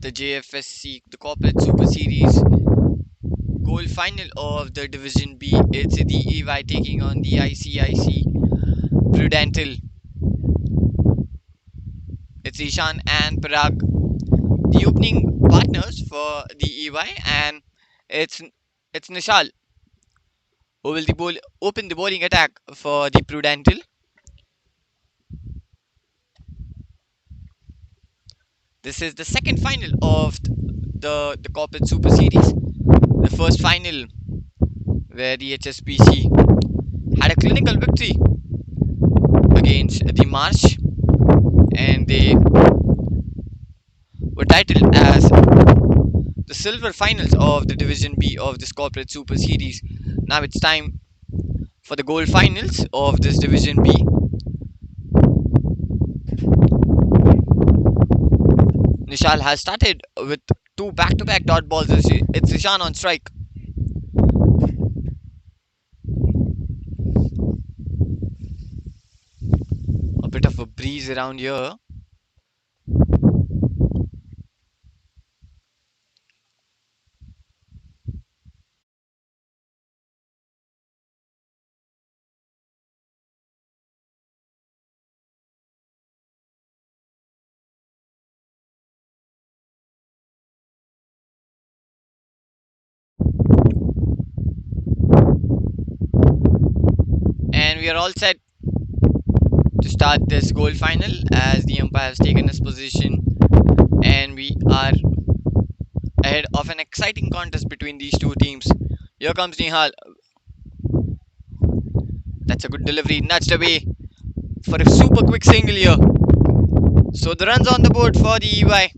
the JFSC, the Corporate Super Series goal final of the Division B. It's the EY taking on the ICIC Prudental. It's Ishan and Parag, the opening partners for the EY, and it's it's Nishal who will open the bowling attack for the Prudental. This is the second final of the Corporate Super Series. The first final where the HSBC had a clinical victory against the Marsh, and they were titled as the silver finals of the Division B of this Corporate Super Series. Now it's time for the gold finals of this Division B. Nishal has started with two back-to-back dot balls. It's Ishan on strike. A bit of a breeze around here. And we are all set to start this gold final as the umpire has taken his position, and we are ahead of an exciting contest between these two teams. Here comes Nihal. That's a good delivery, nudged away for a super quick single here. So the runs on the board for the EY,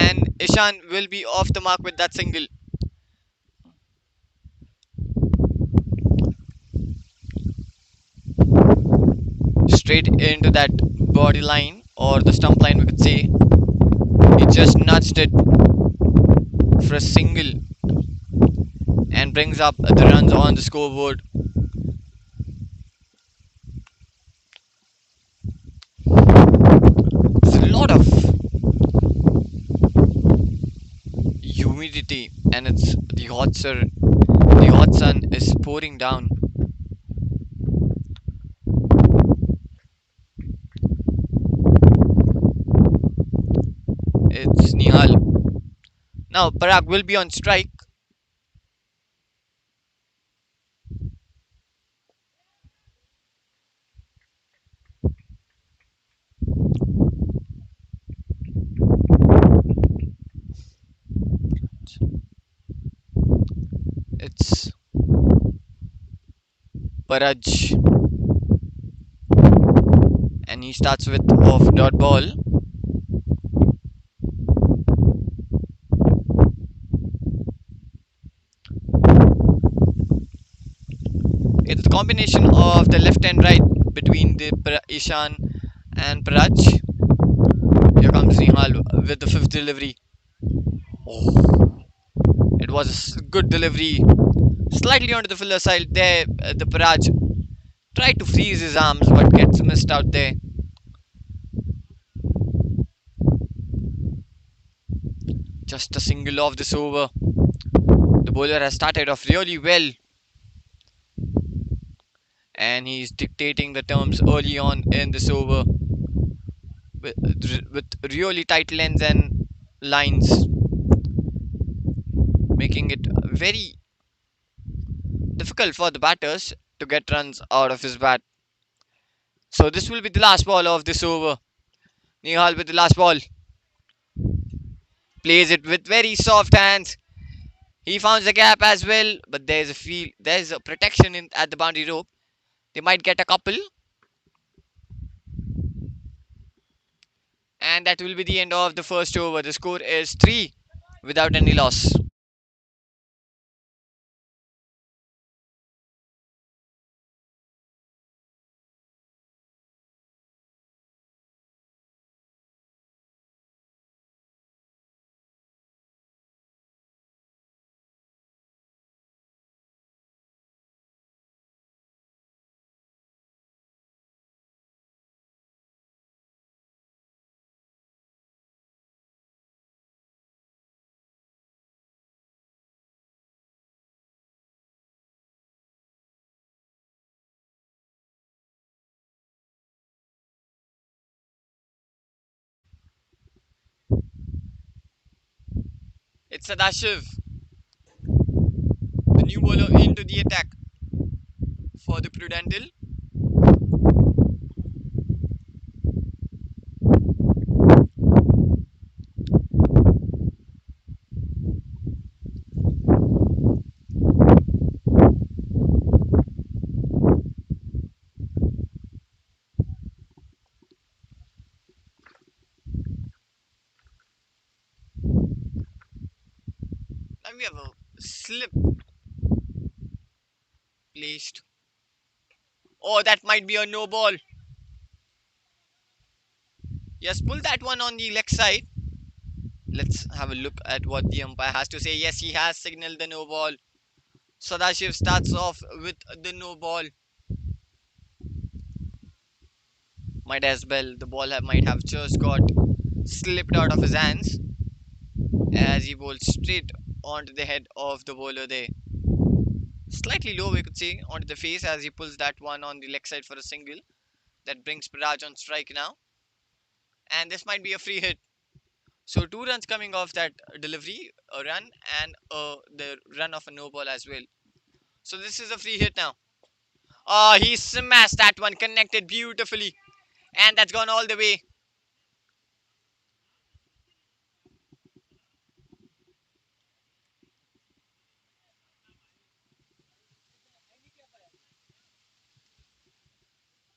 and Ishan will be off the mark with that single. Straight into that body line or the stump line, we could say. He just nudged it for a single and brings up the runs on the scoreboard. There's a lot of humidity, and it's the hot sun is pouring down. It's Nihal. Now Parag will be on strike. It's Paraj, and he starts with off dot ball. It's the combination of the left and right between the Ishan and Paraj. Here comes Nihal with the fifth delivery. Oh, it was a good delivery. Slightly onto the filler side there. The Paraj tried to freeze his arms but gets missed out there. Just a single off this over. The bowler has started off really well, and he's dictating the terms early on in this over with, with really tight lengths and lines, making it very difficult for the batters to get runs out of his bat. So this will be the last ball of this over. Nihal with the last ball. Plays it with very soft hands. He found the gap as well, but there's a protection at the boundary rope. They might get a couple, and that will be the end of the first over. The score is 3 without any loss. It's Sadashiv, the new bowler into the attack for the Prudental. And we have a slip placed. Oh, that might be a no ball. Yes, pull that one on the leg side. Let's have a look at what the umpire has to say. Yes, he has signaled the no ball. Sadashiv starts off with the no ball. Might as well. The ball might have just got slipped out of his hands as he bowled straight onto the head of the bowler there. Slightly low, we could say, onto the face as he pulls that one on the leg side for a single. That brings Paraj on strike now. And this might be a free hit. So two runs coming off that delivery, a run and the run of a no ball as well. So this is a free hit now. Oh, he smashed that one, connected beautifully. And that's gone all the way.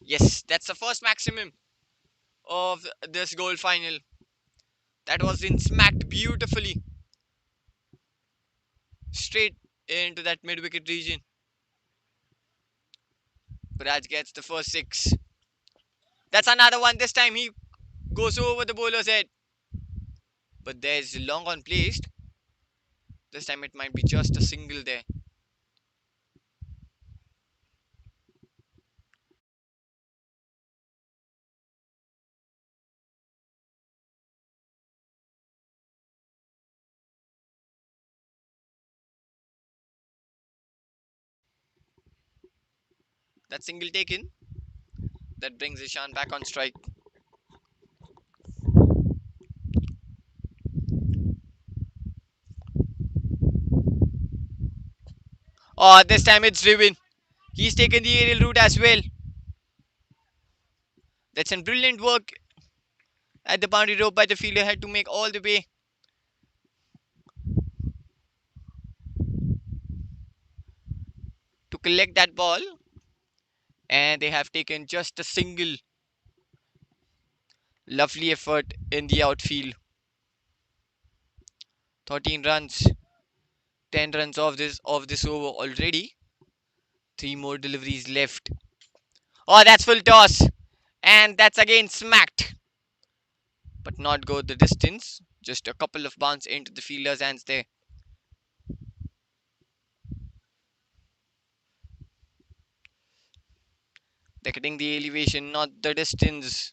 Yes, that's the first maximum of this goal final. That was in smacked beautifully straight into that mid wicket region. Raj gets the first six. That's another one. This time he goes over the bowler's head. But there's long on placed. This time it might be just a single there. That single taken. That brings Ishan back on strike. Oh, this time it's driven. He's taken the aerial route as well. That's some brilliant work at the boundary rope by the fielder. Had to make all the way to collect that ball. And they have taken just a single lovely effort in the outfield. 13 runs, 10 runs of this over already. Three more deliveries left. Oh, that's full toss. And that's again smacked. But not go the distance. Just a couple of bounce into the fielder's hands there. They're getting the elevation, not the distance.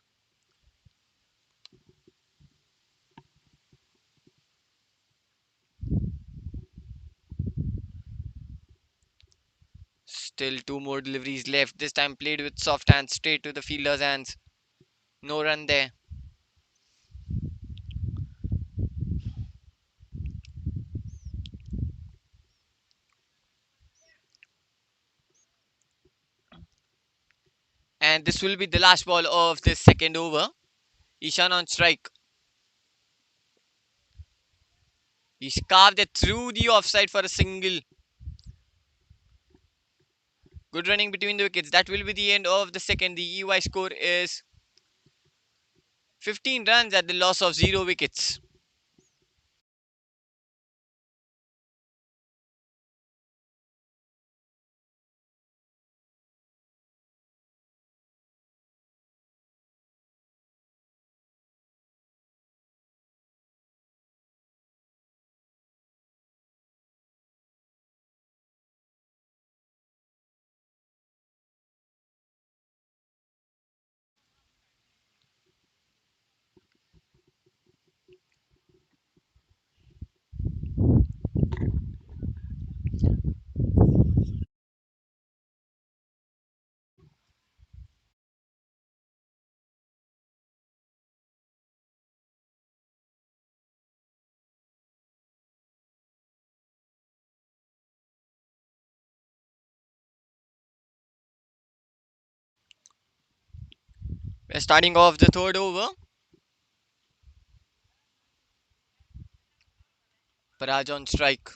Still two more deliveries left. This time played with soft hands straight to the fielder's hands. No run there. And this will be the last ball of this second over. Ishan on strike. He's carved it through the offside for a single. Good running between the wickets. That will be the end of the second. The EY score is 15 runs at the loss of 0 wickets. Starting off the third over, Paraj on strike,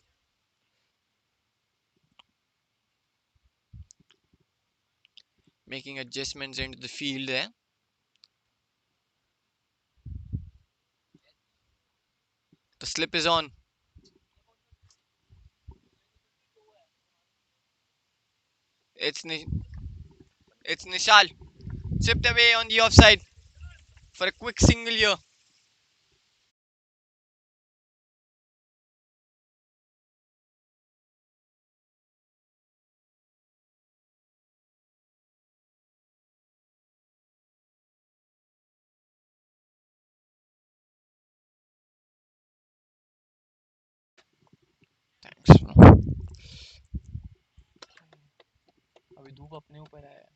making adjustments into the field there. The slip is on. It's it's Nishal, chipped away on the offside for a quick single here. Thanks. अभी धूप अपने ऊपर आया है.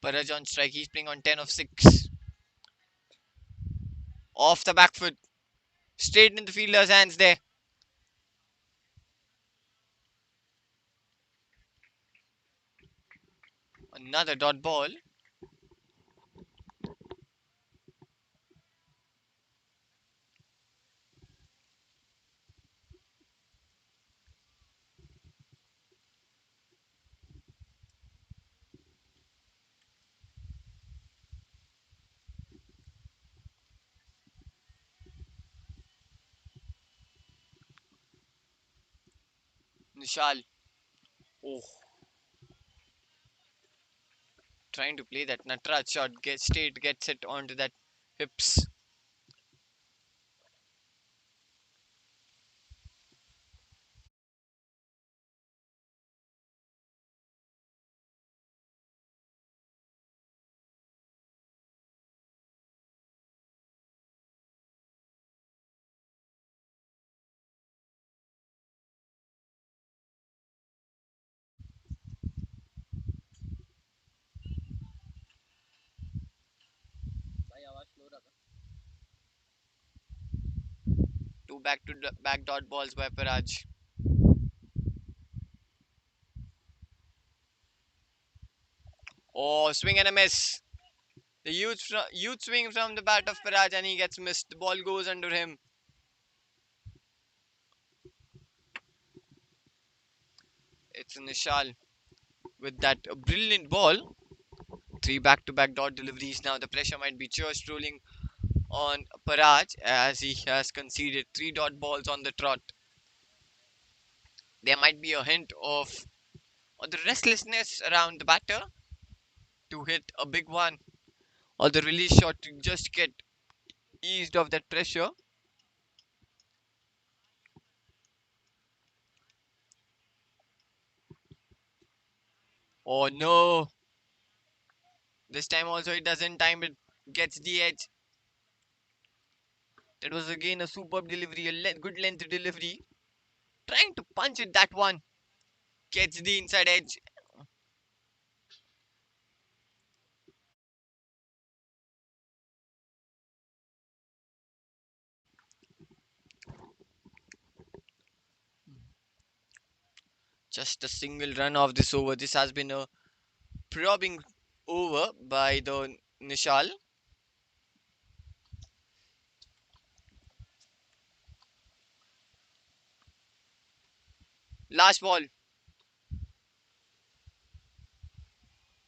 Paraj on strike. He's playing on 10 of 6. Off the back foot. Straight in the fielder's hands there. Another dot ball. Nishal. Oh, trying to play that Natraj shot. Gets it onto that hips. Two back to back dot balls by Paraj. Oh, swing and a miss. The youth swing from the bat of Paraj and he gets missed. The ball goes under him. It's Nishal with that brilliant ball. Three back to back dot deliveries. Now the pressure might be just rolling on Paraj as he has conceded three dot balls on the trot. There might be a hint of the restlessness around the batter to hit a big one or the release shot to just get eased of that pressure. Oh no! This time also it doesn't time it gets the edge. That was again a superb delivery, a good length delivery. Trying to punch it that one gets the inside edge. Just a single run of this over. This has been a probing over by the Nishal. Last ball.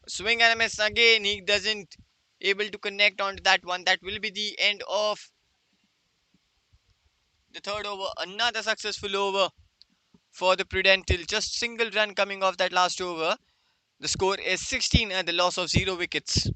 Swing and a miss again. He doesn't able to connect onto that one. That will be the end of the third over. Another successful over for the Prudental. Just single run coming off that last over. The score is 16 and the loss of 0 wickets.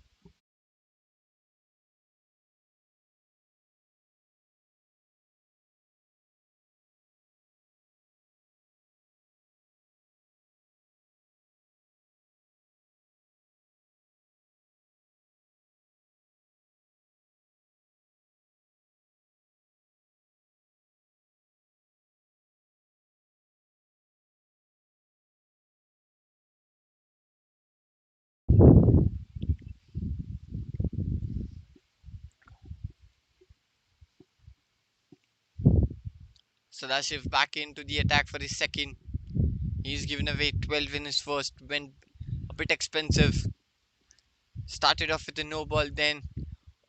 Sadashiv back into the attack for his second. He's given away 12 in his first. Went a bit expensive. Started off with a no ball, then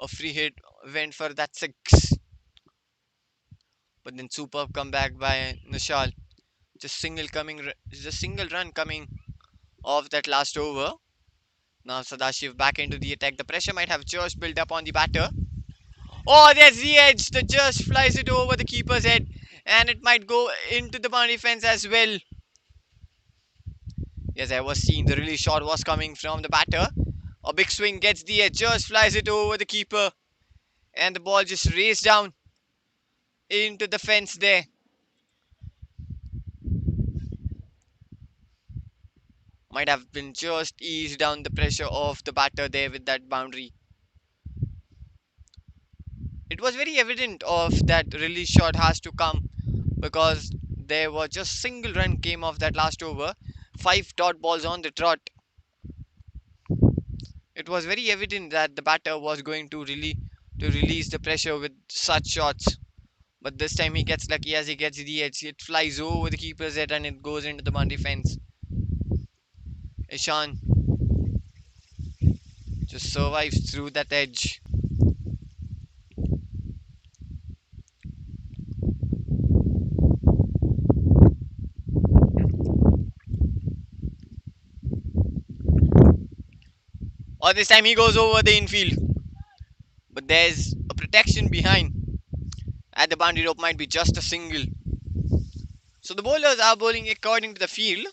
a free hit. Went for that six. But then superb comeback by Nishal. Just single run coming off that last over. Now Sadashiv back into the attack. The pressure might have just built up on the batter. Oh, there's the edge. The just flies it over the keeper's head, and it might go into the boundary fence as well. Yes, I was seeing the release shot was coming from the batter. A big swing gets the edge, just flies it over the keeper, and the ball just raced down into the fence there. Might have been just eased down the pressure of the batter there with that boundary. It was very evident of that release shot has to come because there were just single run came off that last over. 5 dot balls on the trot. It was very evident that the batter was going to release the pressure with such shots. But this time he gets lucky as he gets the edge. It flies over the keeper's head and it goes into the boundary fence. Ishan just survives through that edge. Or this time he goes over the infield. But there's a protection behind. At the boundary rope might be just a single. So the bowlers are bowling according to the field.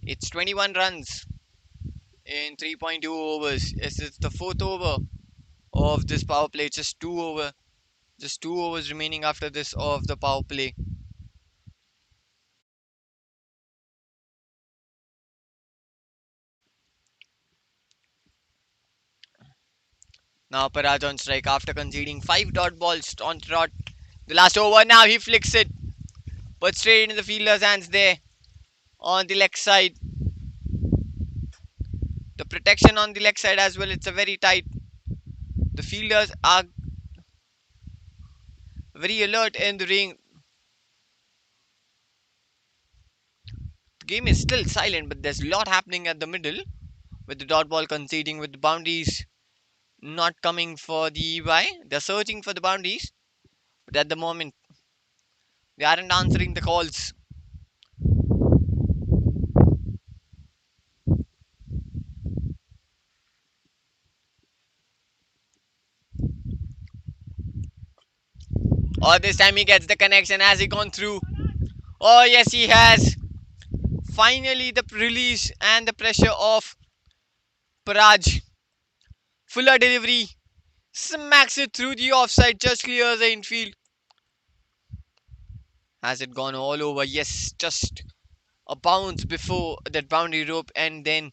It's 21 runs in 3.2 overs. Yes, it's the fourth over of this power play. Just 2 overs remaining after this of the power play. Now Paraj on strike after conceding 5 dot balls on trot. The last over now he flicks it, but straight into the fielder's hands there on the leg side. The protection on the leg side as well. It's a very tight. The fielders are very alert in the ring. The game is still silent, but there's a lot happening at the middle with the dot ball conceding, with the boundaries not coming for the EY. They're searching for the boundaries, but at the moment they aren't answering the calls. Or this time he gets the connection. Has he gone through? Oh yes, he has. Finally, the release and the pressure of Paraj. Fuller delivery. Smacks it through the offside. Just clears the infield. Has it gone all over? Yes, just a bounce before that boundary rope, and then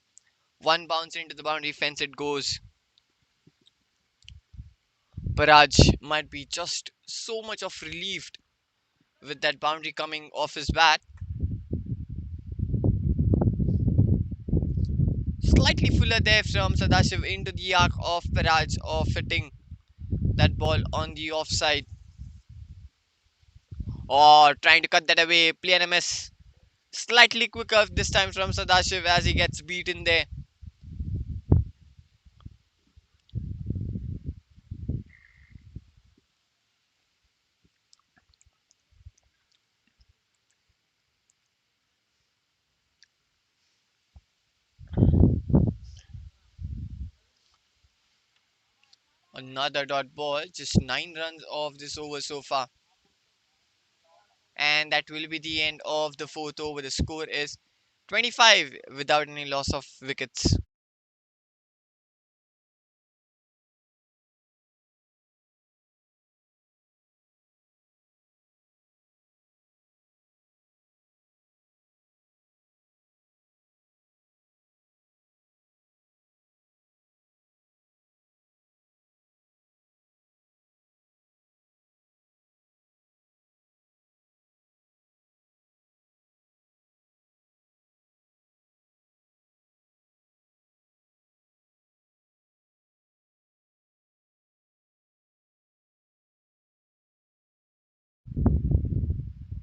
one bounce into the boundary fence. It goes. Paraj might be just so much of relieved with that boundary coming off his bat. Slightly fuller there from Sadashiv into the arc of Paraj of hitting that ball on the offside. Or trying to cut that away. Play and a miss. Slightly quicker this time from Sadashiv as he gets beaten there. Another dot ball. Just 9 runs off this over so far. And that will be the end of the fourth over. The score is 25 without any loss of wickets.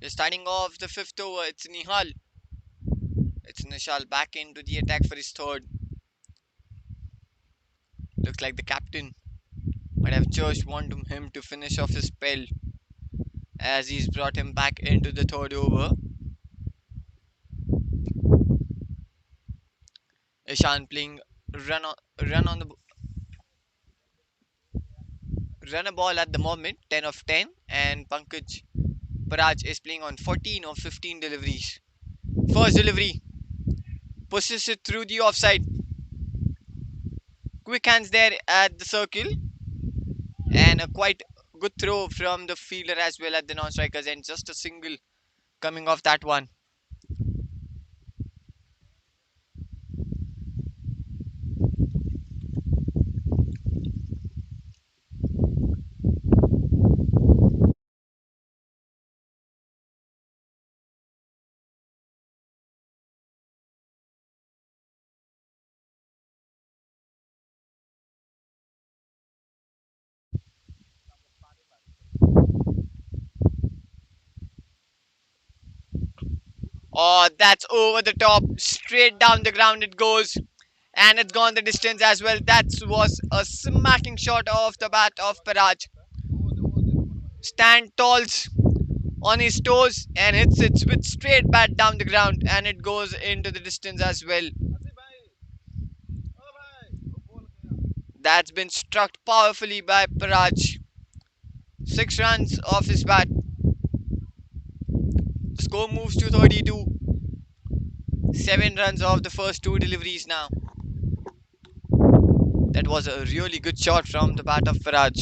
We're starting off the fifth over. It's Nihal. It's Nishal back into the attack for his third. Looks like the captain might have just wanted him to finish off his spell as he's brought him back into the third over. Ishan playing run on run on the run a ball at the moment, 10 of 10, and Pankaj Paraj is playing on 14 of 15 deliveries. First delivery pushes it through the offside. Quick hands there at the circle, and a quite good throw from the fielder as well at the non-strikers, and just a single coming off that one. Oh, that's over the top, straight down the ground it goes, and it's gone the distance as well. That was a smacking shot off the bat of Paraj. Stand talls on his toes and hits it with straight bat down the ground, and it goes into the distance as well. That's been struck powerfully by Paraj. 6 runs off his bat. The score moves to 32. 7 runs off the first two deliveries now. That was a really good shot from the bat of Paraj.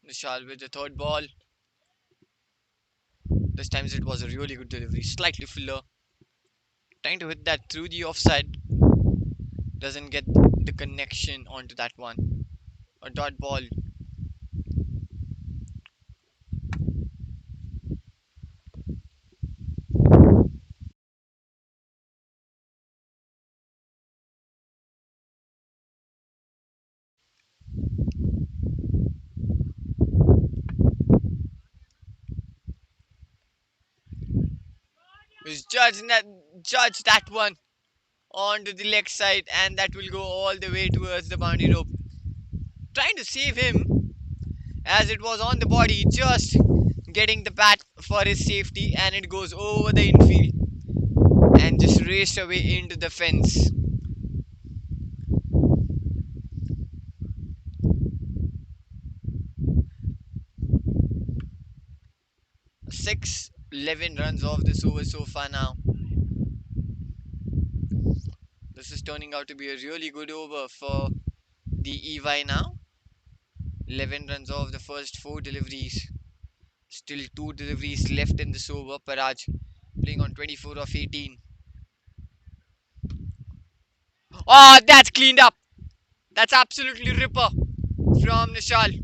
Nishal with the third ball. This time it was a really good delivery, slightly filler. Trying to hit that through the offside. Doesn't get the connection onto that one. A dot ball. Is judge that one onto the leg side, and that will go all the way towards the boundary rope. Trying to save him as it was on the body, just getting the bat for his safety, and it goes over the infield and just raced away into the fence. 6-11 runs off this over so far now. This is turning out to be a really good over for the EY now. 11 runs off the first 4 deliveries. Still 2 deliveries left in this over. Paraj playing on 24 of 18. Oh, that's cleaned up. That's absolutely ripper from Nishal.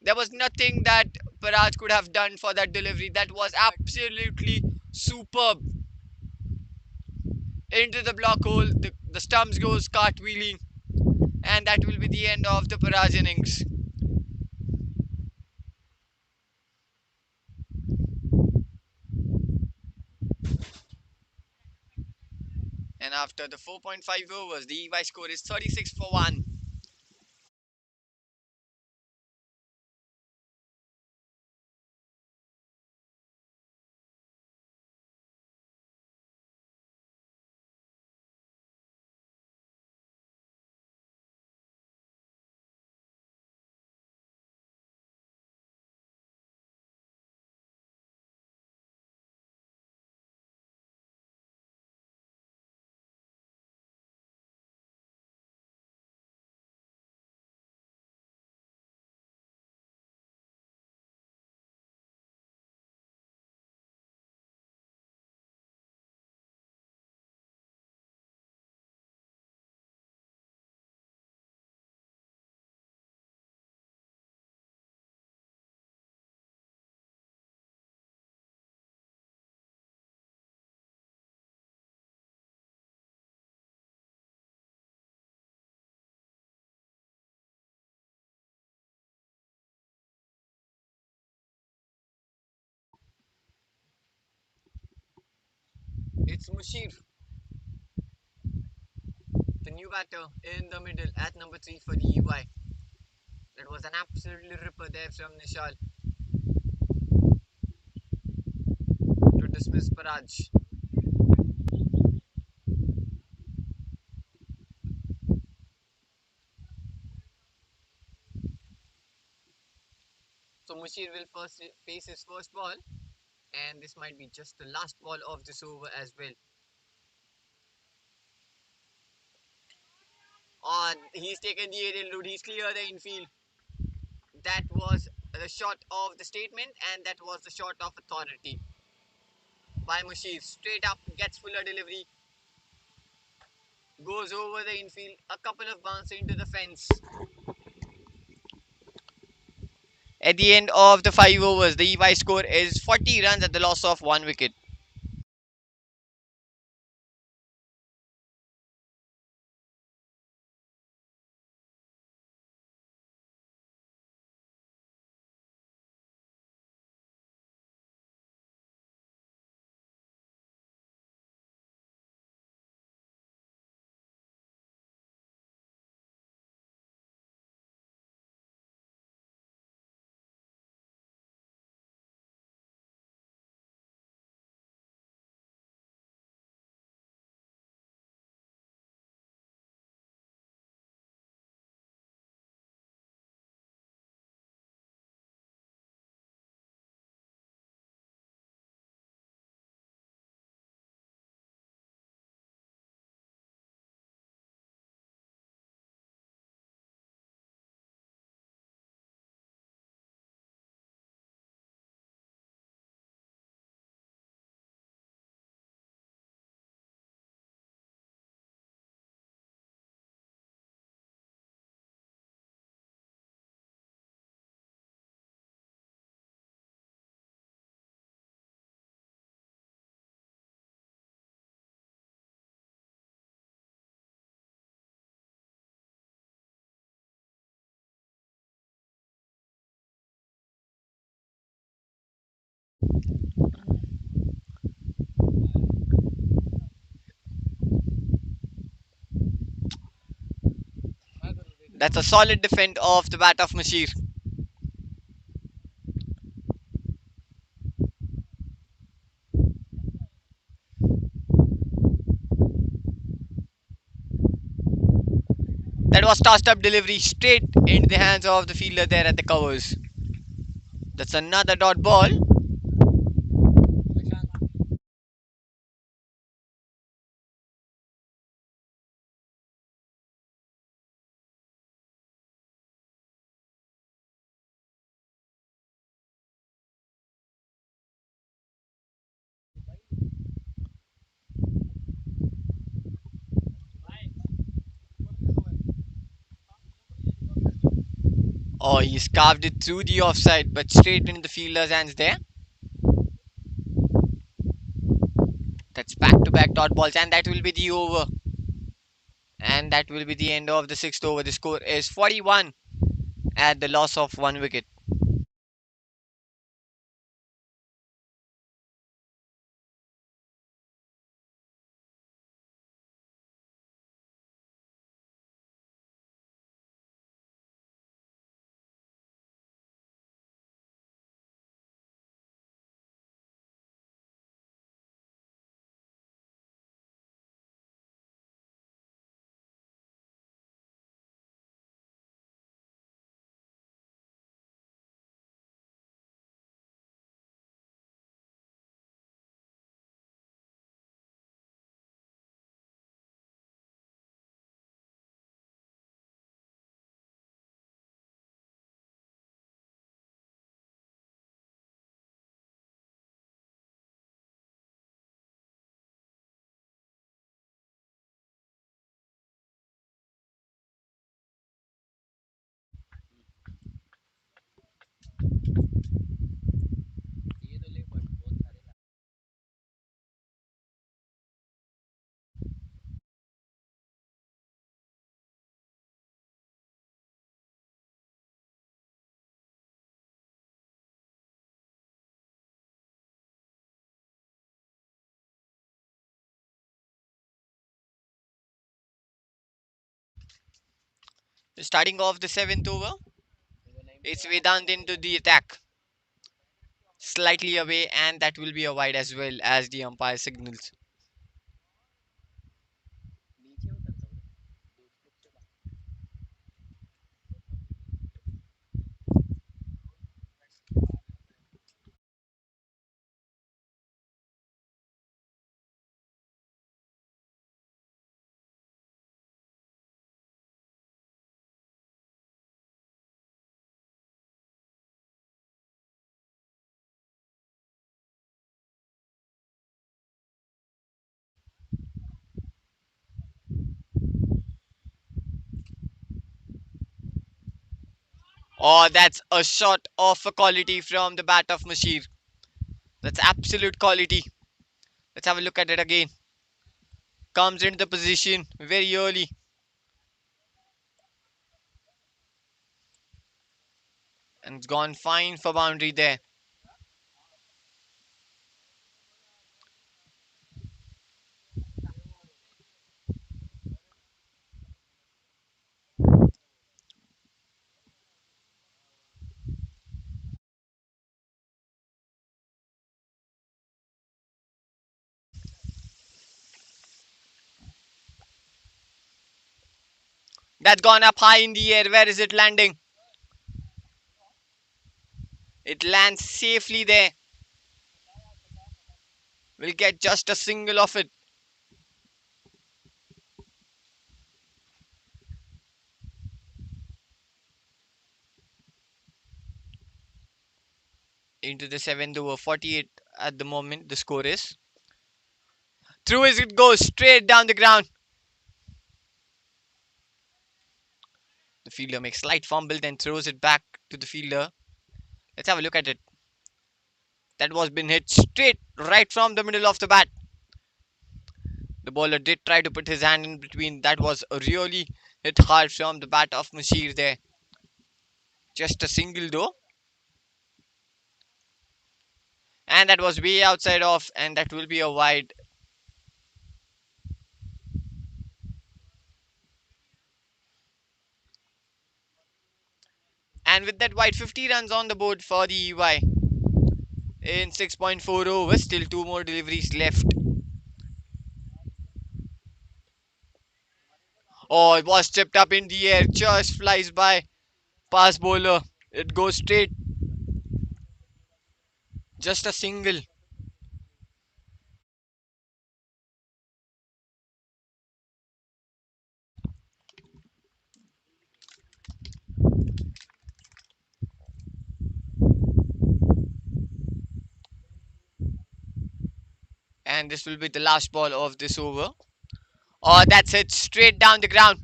There was nothing that Paraj could have done for that delivery. That was absolutely superb. Into the block hole, the stumps goes cartwheeling, and that will be the end of the Paraj innings. And after the 4.5 overs, the EY score is 36 for 1. It's Mushir, the new batter in the middle at number 3 for the EY. That was an absolutely ripper there from Nishal to dismiss Paraj. So Mushir will first face his first ball, and this might be just the last ball of this over as well. On he's taken the aerial route, he's cleared the infield. That was the shot of the statement, and that was the shot of authority by Mushir. Straight up, gets fuller delivery, goes over the infield, a couple of bounces into the fence. At the end of the 5 overs, the EY score is 40 runs at the loss of 1 wicket. That's a solid defend of the bat of Mashir. That was tossed up delivery straight into the hands of the fielder there at the covers. That's another dot ball. Oh, he's carved it through the offside, but straight into the fielder's hands there. That's back to back dot balls, and that will be the over. And that will be the end of the sixth over. The score is 41 at the loss of 1 wicket. Starting off the seventh over, it's Vedant into the attack, slightly away, and that will be a wide as well as the umpire signals. Oh, that's a shot of a quality from the bat of Mashir. That's absolute quality. Let's have a look at it again. Comes into the position very early and it's gone fine for boundary there. That's gone up high in the air. Where is it landing? It lands safely there. We'll get just a single of it into the seventh over. 48 at the moment. The score is. Through as it goes straight down the ground. The fielder makes slight fumble, then throws it back to the fielder. Let's have a look at it. That was been hit straight right from the middle of the bat. The bowler did try to put his hand in between. That was a really hit hard from the bat of Mashir there. Just a single though. And that was way outside off, and that will be a wide. And with that wide, 50 runs on the board for the EY in 6.4 overs. Still two more deliveries left. Oh, it was chipped up in the air, just flies by. Pass bowler. It goes straight. Just a single. And this will be the last ball of this over. Oh, that's it. Straight down the ground.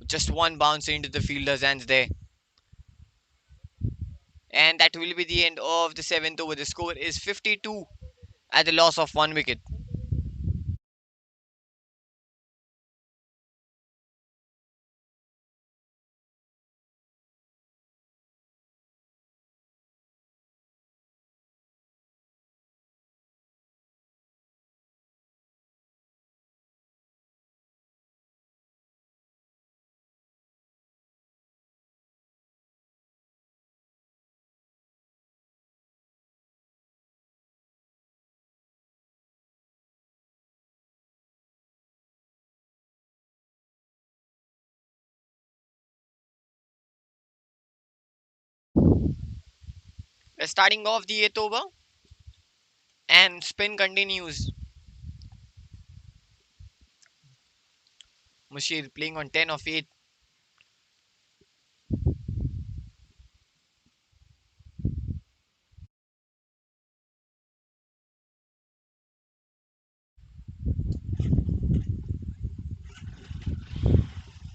Just one bounce into the fielder's hands there. And that will be the end of the seventh over. The score is 52 at the loss of one wicket. We're starting off the eighth over and spin continues. Mushir playing on 10 of 8.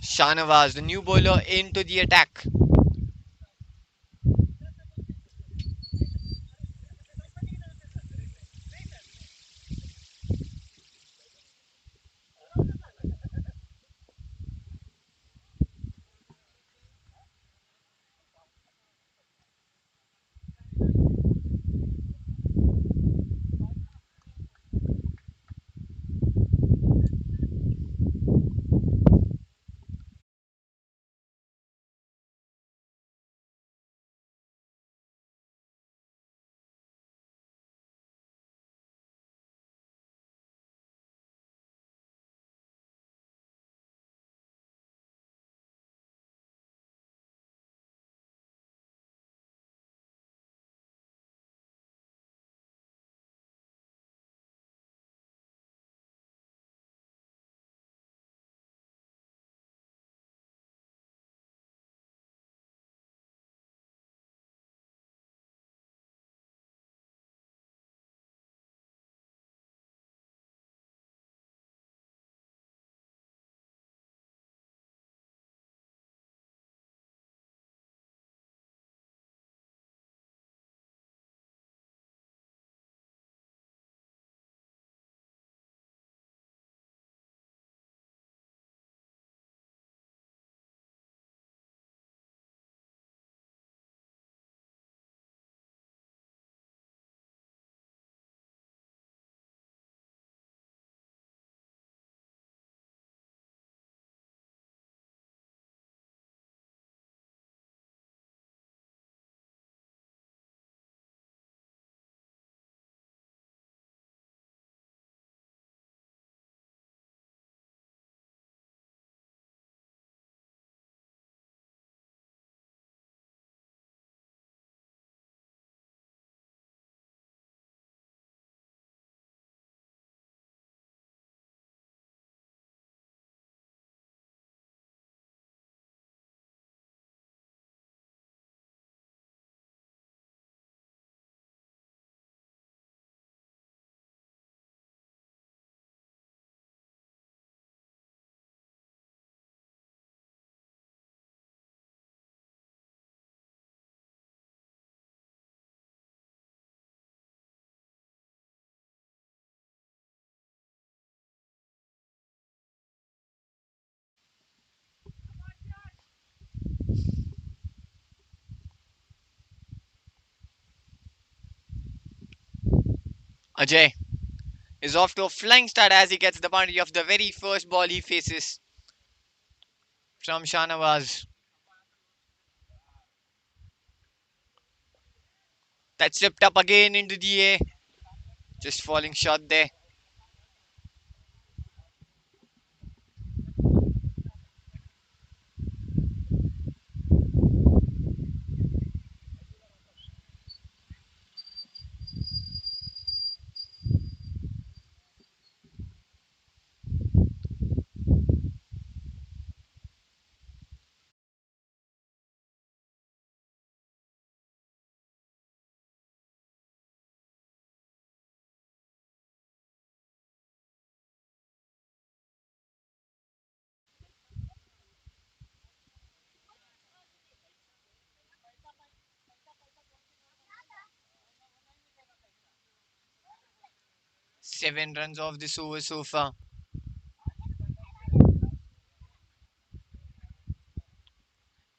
Shanawaz, the new bowler, into the attack. Ajay is off to a flying start as he gets the boundary of the very first ball he faces from Shanawaz. That slipped up again into the air, just falling short there. 7 runs off this over so far.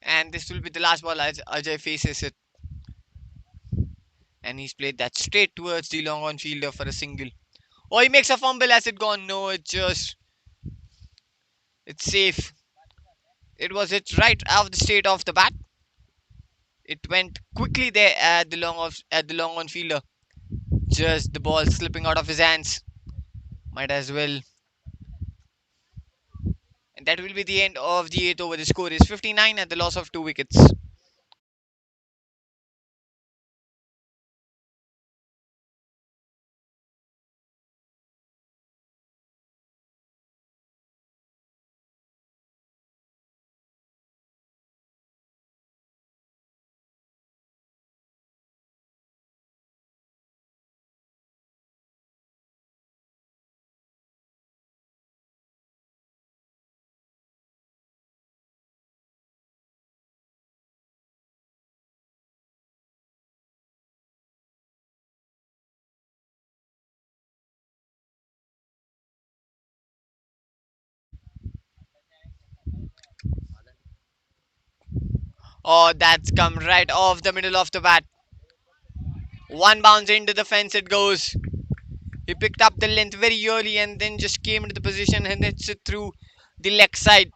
And this will be the last ball as Ajay faces it. And he's played that straight towards the long on fielder for a single. Oh, he makes a fumble as it gone. No, it's safe. It was hit right out of the straight off the bat. It went quickly there at the long on fielder. Just the ball slipping out of his hands. Might as well. And that will be the end of the eighth over. The score is 59 at the loss of 2 wickets. Oh, that's come right off the middle of the bat. One bounce into the fence it goes. He picked up the length very early and then just came into the position and hits it through the leg side.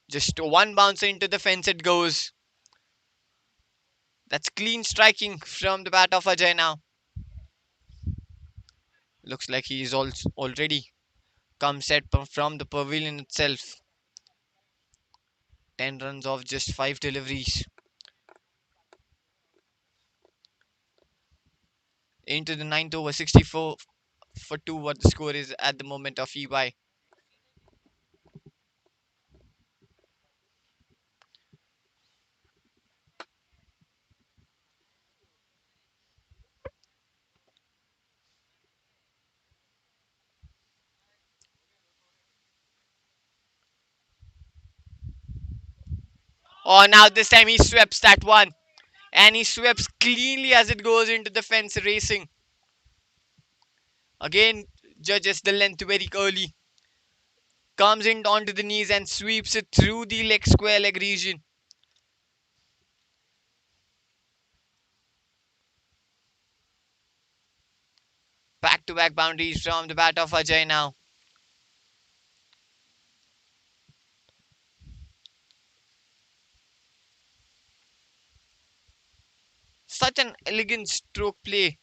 Just one bounce into the fence it goes. That's clean striking from the bat of Ajay now. Looks like he is already come set from the pavilion itself. 10 runs off just 5 deliveries. Into the ninth over, 64 for 2 what the score is at the moment of EY. Oh, now this time he sweeps that one. And he sweeps cleanly as it goes into the fence racing. Again, judges the length very early. Comes in onto the knees and sweeps it through the leg square leg region. Back to back boundaries from the bat of Ajay now. Such an elegant stroke play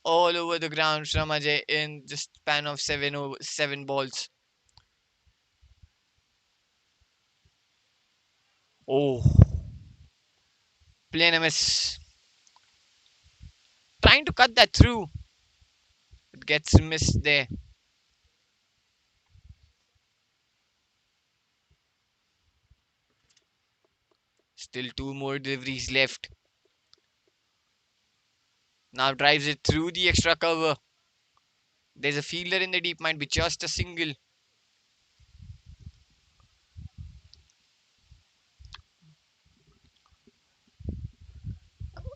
all over the ground from Ajay in just span of 7 balls. Oh, plain a miss. Trying to cut that through. It gets missed there. Still 2 more deliveries left. Now drives it through the extra cover. There's a fielder in the deep, might be just a single.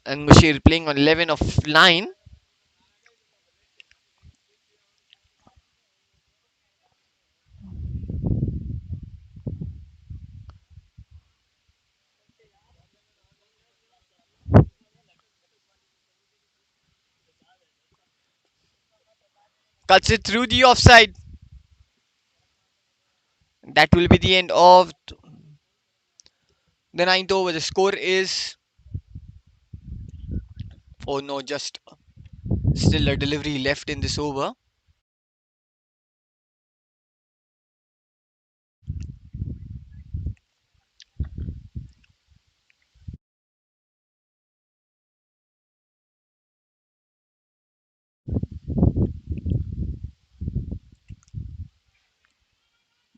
And Mushir playing on 11 of 9. Cuts it through the offside. That will be the end of the ninth over. The score is, oh no, just still a delivery left in this over.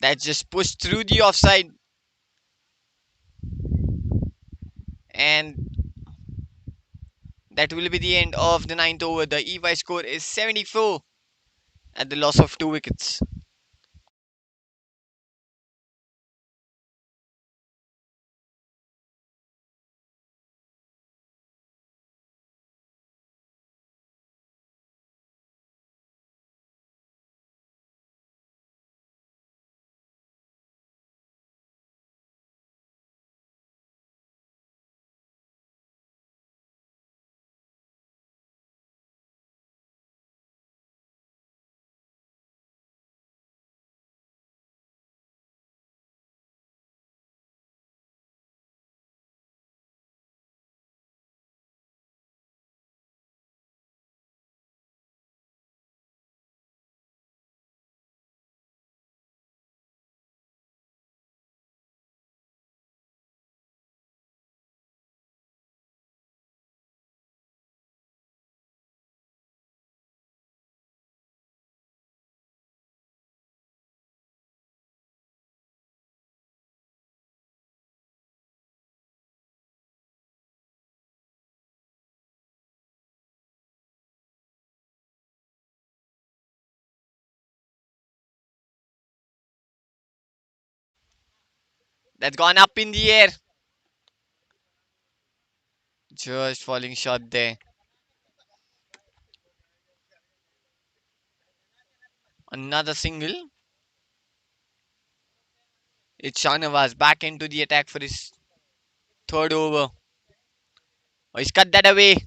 That's just pushed through the offside, and that will be the end of the ninth over. The EY score is 74 at the loss of 2 wickets. That's gone up in the air. Just falling short there. Another single. It's Shanawaz back into the attack for his third over. Oh, he's cut that away.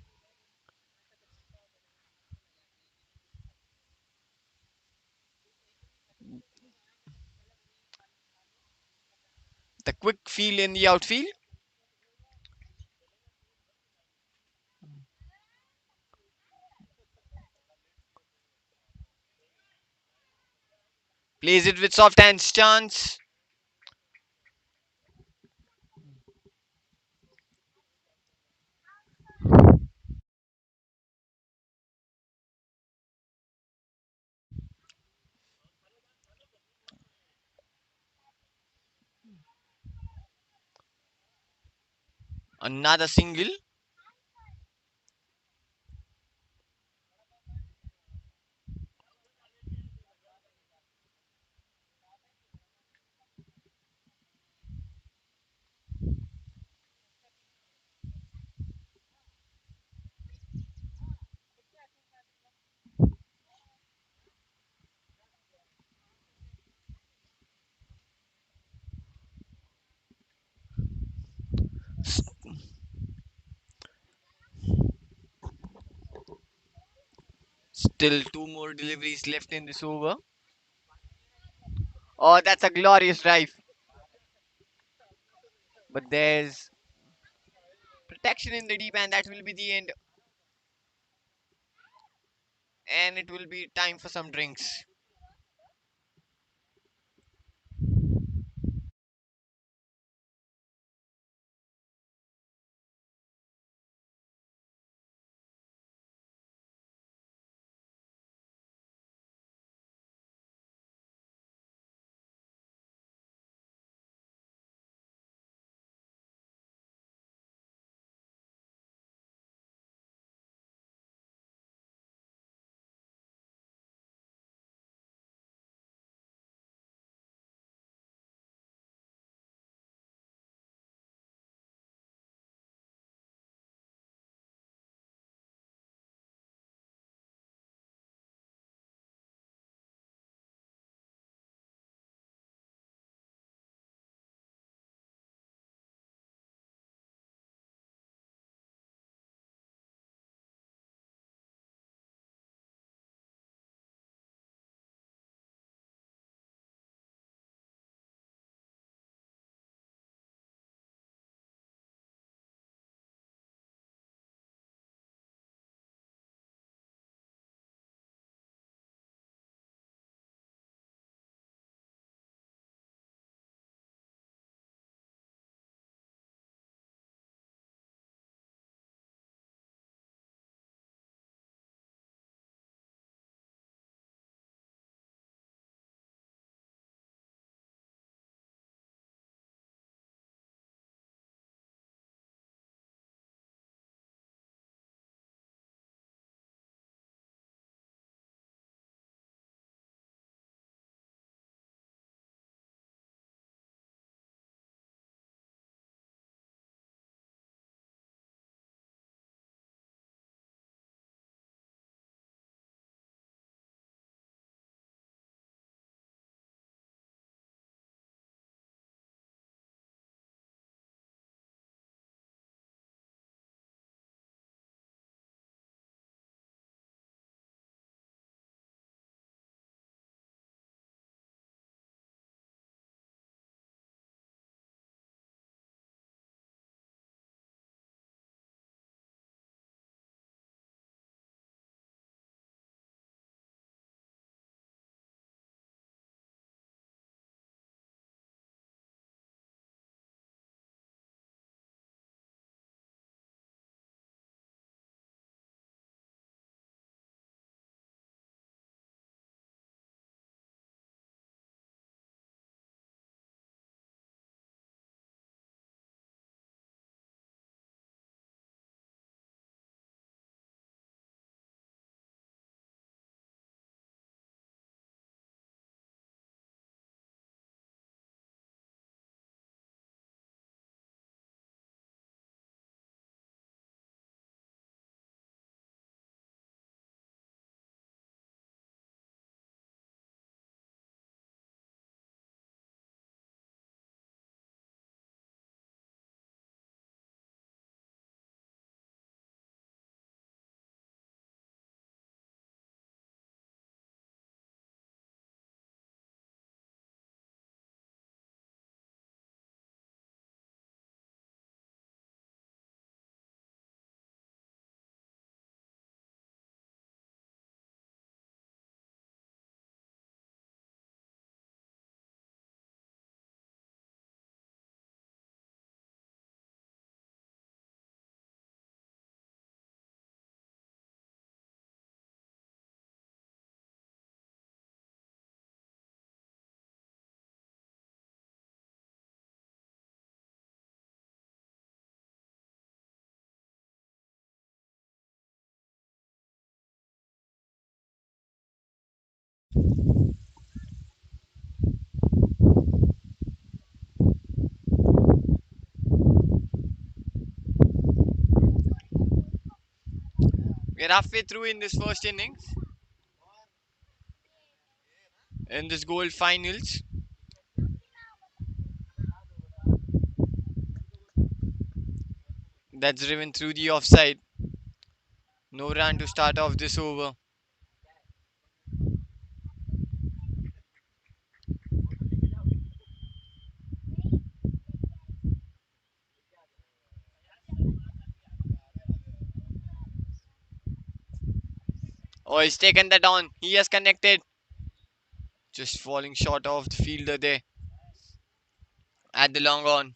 The quick field in the outfield. Plays it with soft hands. Chance. Another single. Still two more deliveries left in this over. Oh, that's a glorious drive. But there's protection in the deep, and that will be the end. And it will be time for some drinks. We're halfway through in this first innings, in this gold finals. That's driven through the offside. No run to start off this over. Oh, he's taken that on. He has connected. Just falling short of the fielder there at the long on.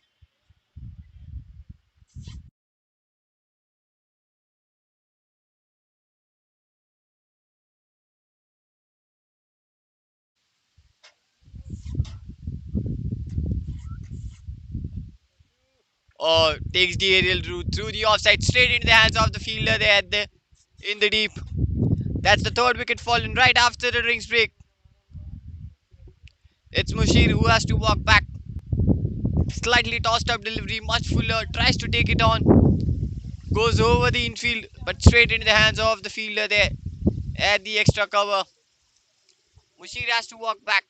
Oh, takes the aerial route through the offside, straight into the hands of the fielder there at the in the deep. That's the third wicket fallen right after the rings break. It's Mushir who has to walk back. Slightly tossed up delivery, much fuller, tries to take it on, goes over the infield, but straight into the hands of the fielder there at the extra cover. Mushir has to walk back,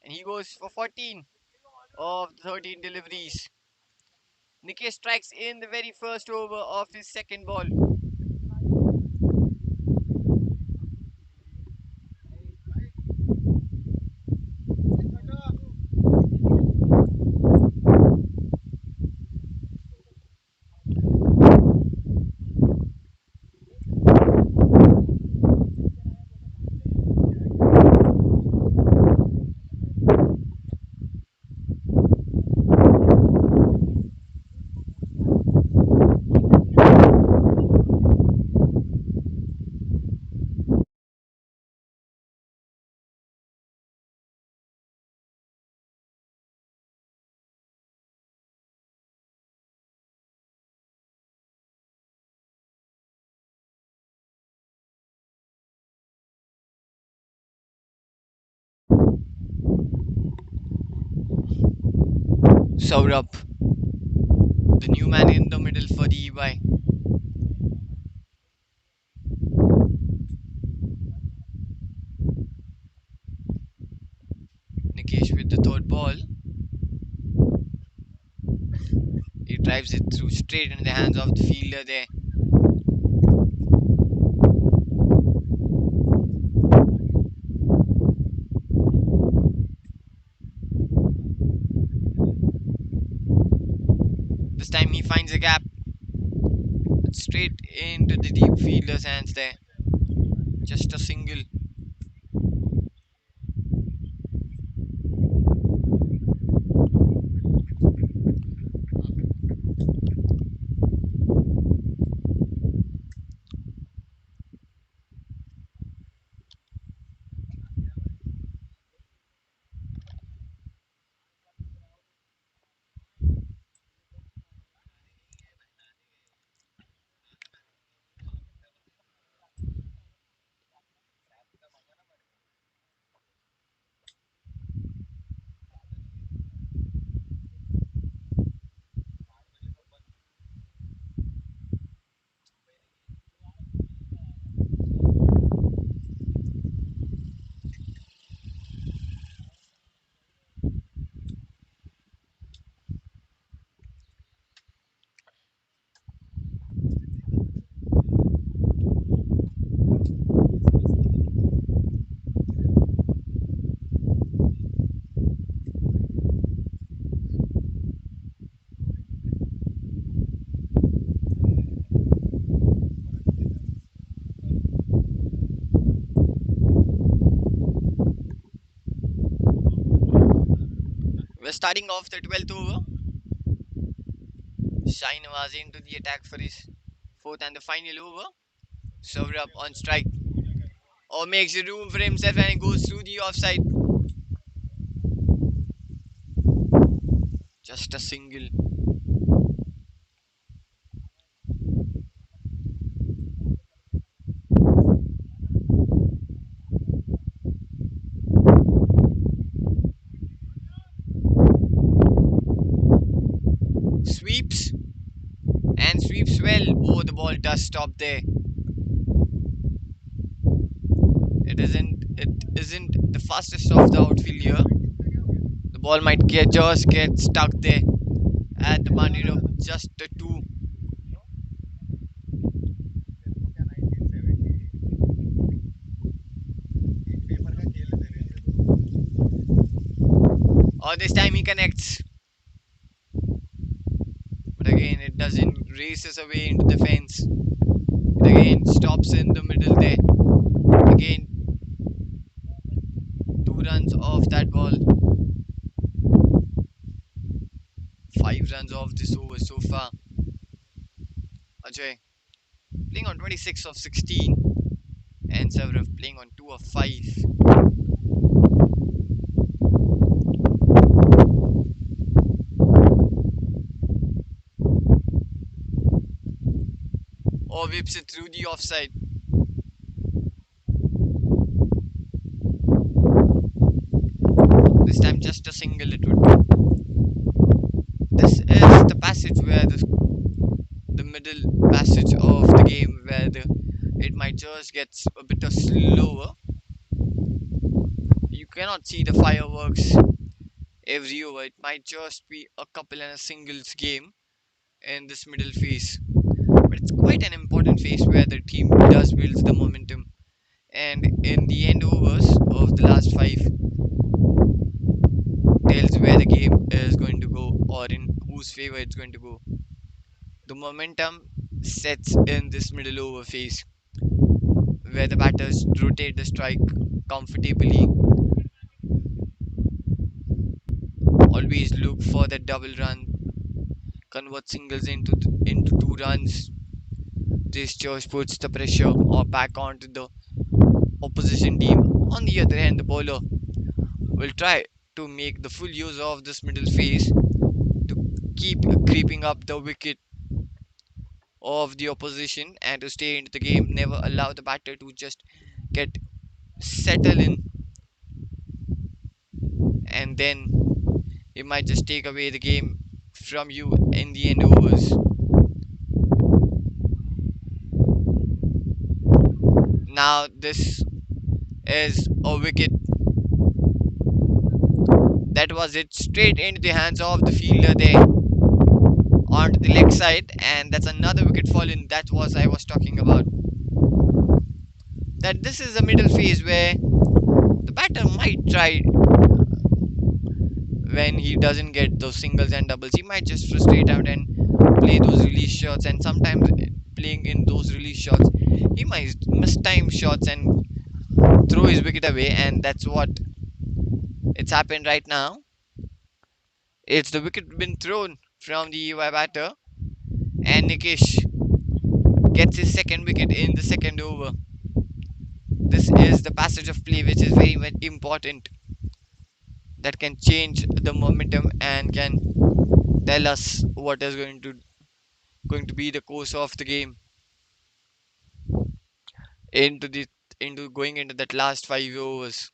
and he goes for 14 of 13 deliveries. Nikesh strikes in the very first over of his second ball. Saurabh, the new man in the middle for the EY. Nikesh with the third ball. He drives it through straight into the hands of the fielder there. This time he finds a gap. Straight into the deep fielder's hands there. Just a single. We're starting off the 12th over. Shai Nawaz into the attack for his fourth and the final over. Saurabh on strike. Or makes the room for himself and goes through the offside. Just a single. Sweeps and sweeps well. Oh, the ball does just stop there. It isn't the fastest of the outfield here. The ball might get stuck there at the boundary of just the two. Oh, this time he connects, but again it doesn't. Races away into the fence. It again stops in the middle there. Again, 2 runs off that ball. 5 runs off this over so far. Ajay playing on 26 of 16, and Saurav playing on 2 of 5. Or whips it through the offside. This time just a single it would be. This is the passage where the middle passage of the game where it might just get a bit of slower. You cannot see the fireworks every over. It might just be a couple and a singles game in this middle phase. But it's quite an important phase where the team does build the momentum. And in the end overs of the last five tells where the game is going to go or in whose favor it's going to go. The momentum sets in this middle over phase where the batters rotate the strike comfortably, always look for that double run, convert singles into 2 runs. This just puts the pressure or back onto the opposition team. On the other hand, the bowler will try to make the full use of this middle phase to keep creeping up the wicket of the opposition and to stay into the game, never allow the batter to just get settle in, and then it might just take away the game from you in the end overs. Now this is a wicket. That was it, straight into the hands of the fielder there onto the leg side, and that's another wicket fallen. That was I was talking about. That this is a middle phase where the batter might try when he doesn't get those singles and doubles. He might just frustrate out and play those release shots, and sometimes playing in those release shots, he might miss time shots and throw his wicket away, and that's what it's happened right now. It's the wicket been thrown from the EY batter, and Nikesh gets his second wicket in the second over. This is the passage of play which is very much important, that can change the momentum and can tell us what is going to be the course of the game into the into going into that last 5 overs.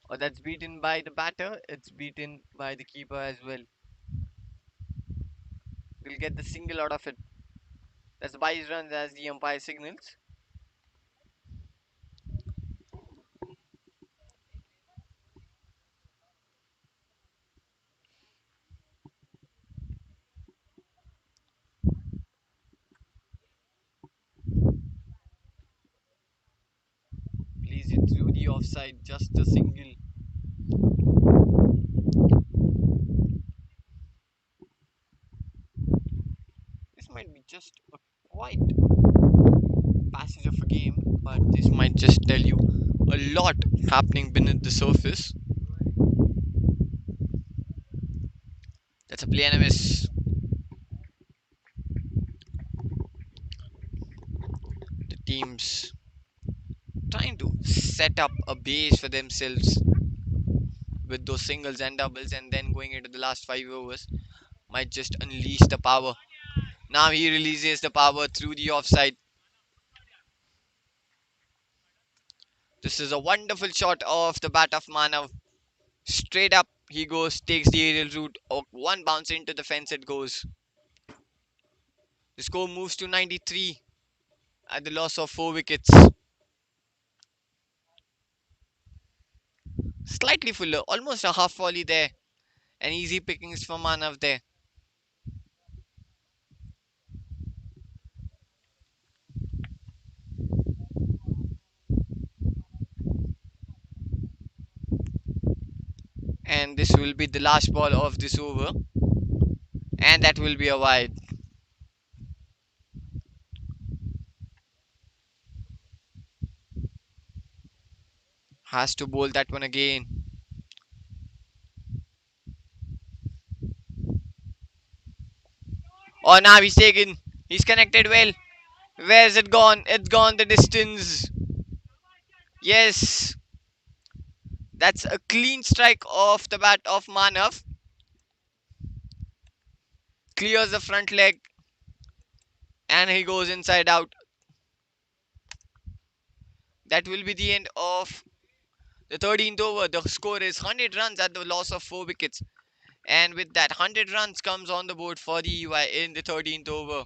Oh, that's beaten by the batter. It's beaten by the keeper as well. We'll get the single out of it. That's the base runs as the umpire signals. Plays it through the offside. Just a single. This might be just a quite passage of a game, but this might just tell you a lot happening beneath the surface. That's a play and a miss. The teams trying to set up a base for themselves with those singles and doubles, and then going into the last 5 overs might just unleash the power. Now he releases the power through the offside. This is a wonderful shot of the bat of Manav. Straight up he goes, takes the aerial route. Oh, one bounce into the fence it goes. The score moves to 93 at the loss of 4 wickets. Slightly fuller, almost a half volley there. And easy pickings for Manav there. And this will be the last ball of this over. And that will be a wide. Has to bowl that one again. Oh, now he's taken. He's connected well. Where's it gone? It's gone the distance. Yes, that's a clean strike off the bat of Manav. Clears the front leg and he goes inside out. That will be the end of the 13th over. The score is 100 runs at the loss of 4 wickets. And with that, 100 runs comes on the board for the EY in the 13th over.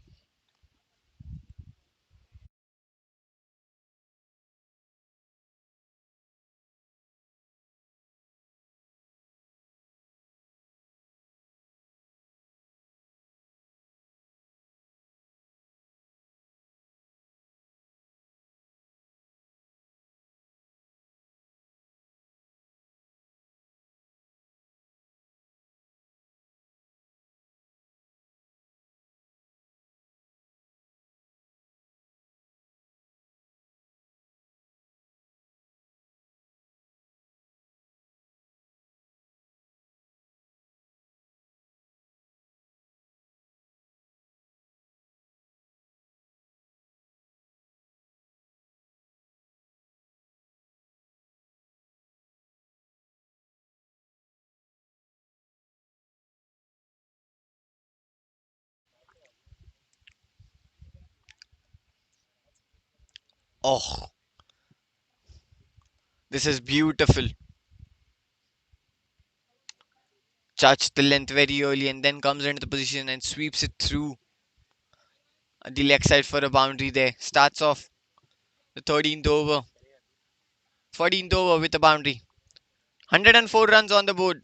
Oh, this is beautiful. Touched the length very early and then comes into the position and sweeps it through the leg side for a boundary there. Starts off the 13th over, 14th over with a boundary. 104 runs on the board.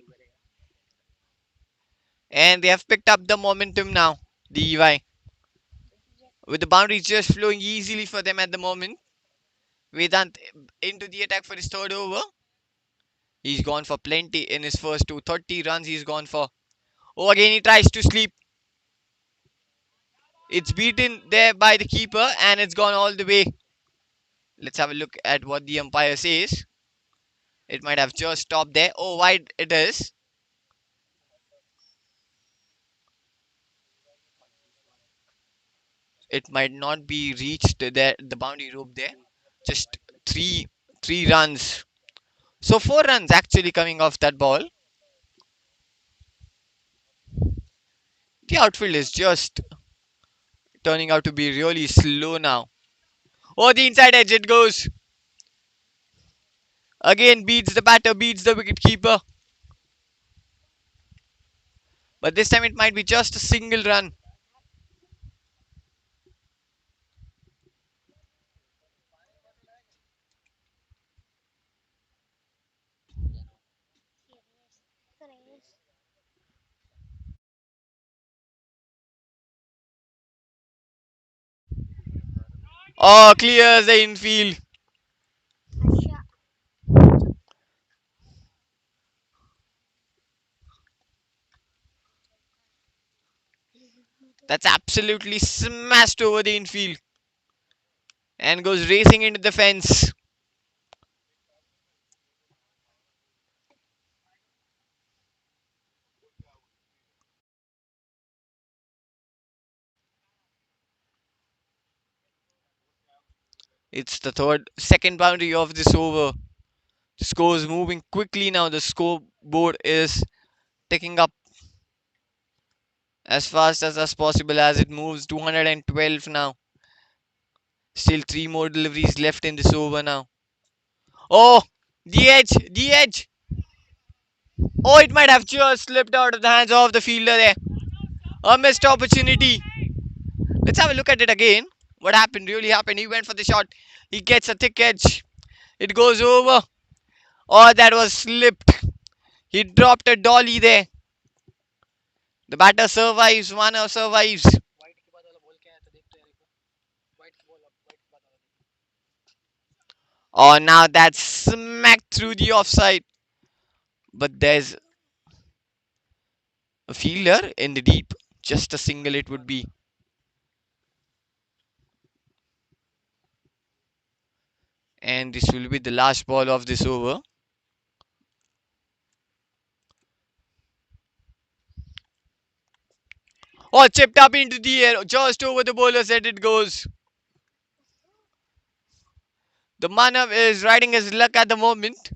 And they have picked up the momentum now, the EY. With the boundaries just flowing easily for them at the moment. Vedant into the attack for his third over. He's gone for plenty in his first two. 30 runs he's gone for. Oh, again he tries to sleep. It's beaten there by the keeper and it's gone all the way. Let's have a look at what the umpire says. It might have just stopped there. Oh, wide it is. It might not be reached there, the boundary rope there. Just three three runs. So 4 runs actually coming off that ball. The outfield is just turning out to be really slow now. Oh, the inside edge it goes. Again beats the batter, beats the wicketkeeper. But this time it might be just a single run. Oh, clears the infield. That's absolutely smashed over the infield and goes racing into the fence. It's the second boundary of this over. The score is moving quickly now. The scoreboard is ticking up as fast as possible as it moves. 212 now. Still three more deliveries left in this over now. Oh, the edge, the edge. Oh, it might have just slipped out of the hands of the fielder there. A missed opportunity. Let's have a look at it again. What happened really happened. He went for the shot. He gets a thick edge. It goes over. Oh, that was slipped. He dropped a dolly there. The batter survives. Warner survives. Oh, now that's smacked through the offside. But there's a fielder in the deep. Just a single it would be. And this will be the last ball of this over. Oh, chipped up into the air. Just over the bowler's head it goes. The Manav is riding his luck at the moment.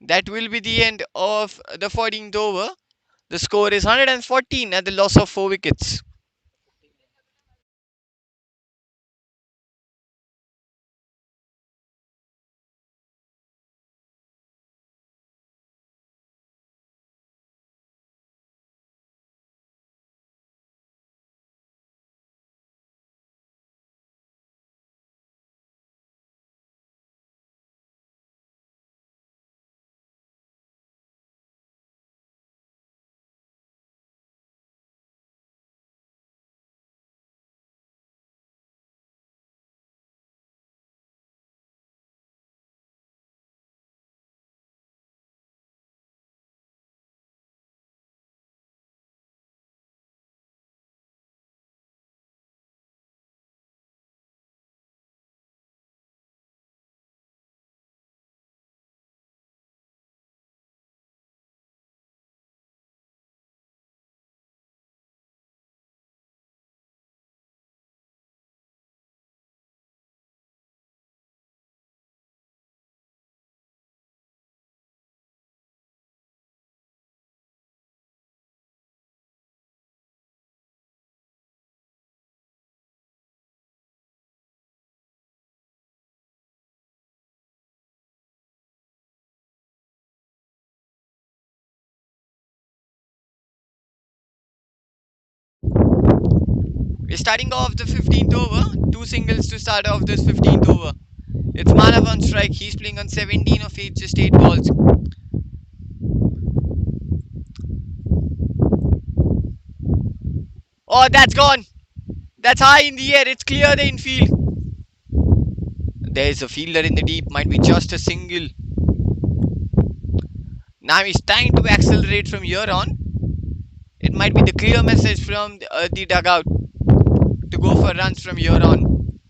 That will be the end of the 14th over. The score is 114 at the loss of 4 wickets. We're starting off the 15th over. Two singles to start off this 15th over. It's Manav on strike. He's playing on 17 of 8, just 8 balls. Oh, that's gone. That's high in the air. It's clear the infield. There's a fielder in the deep. Might be just a single. Now he's trying to accelerate from here on. It might be the clear message from the dugout to go for runs from here on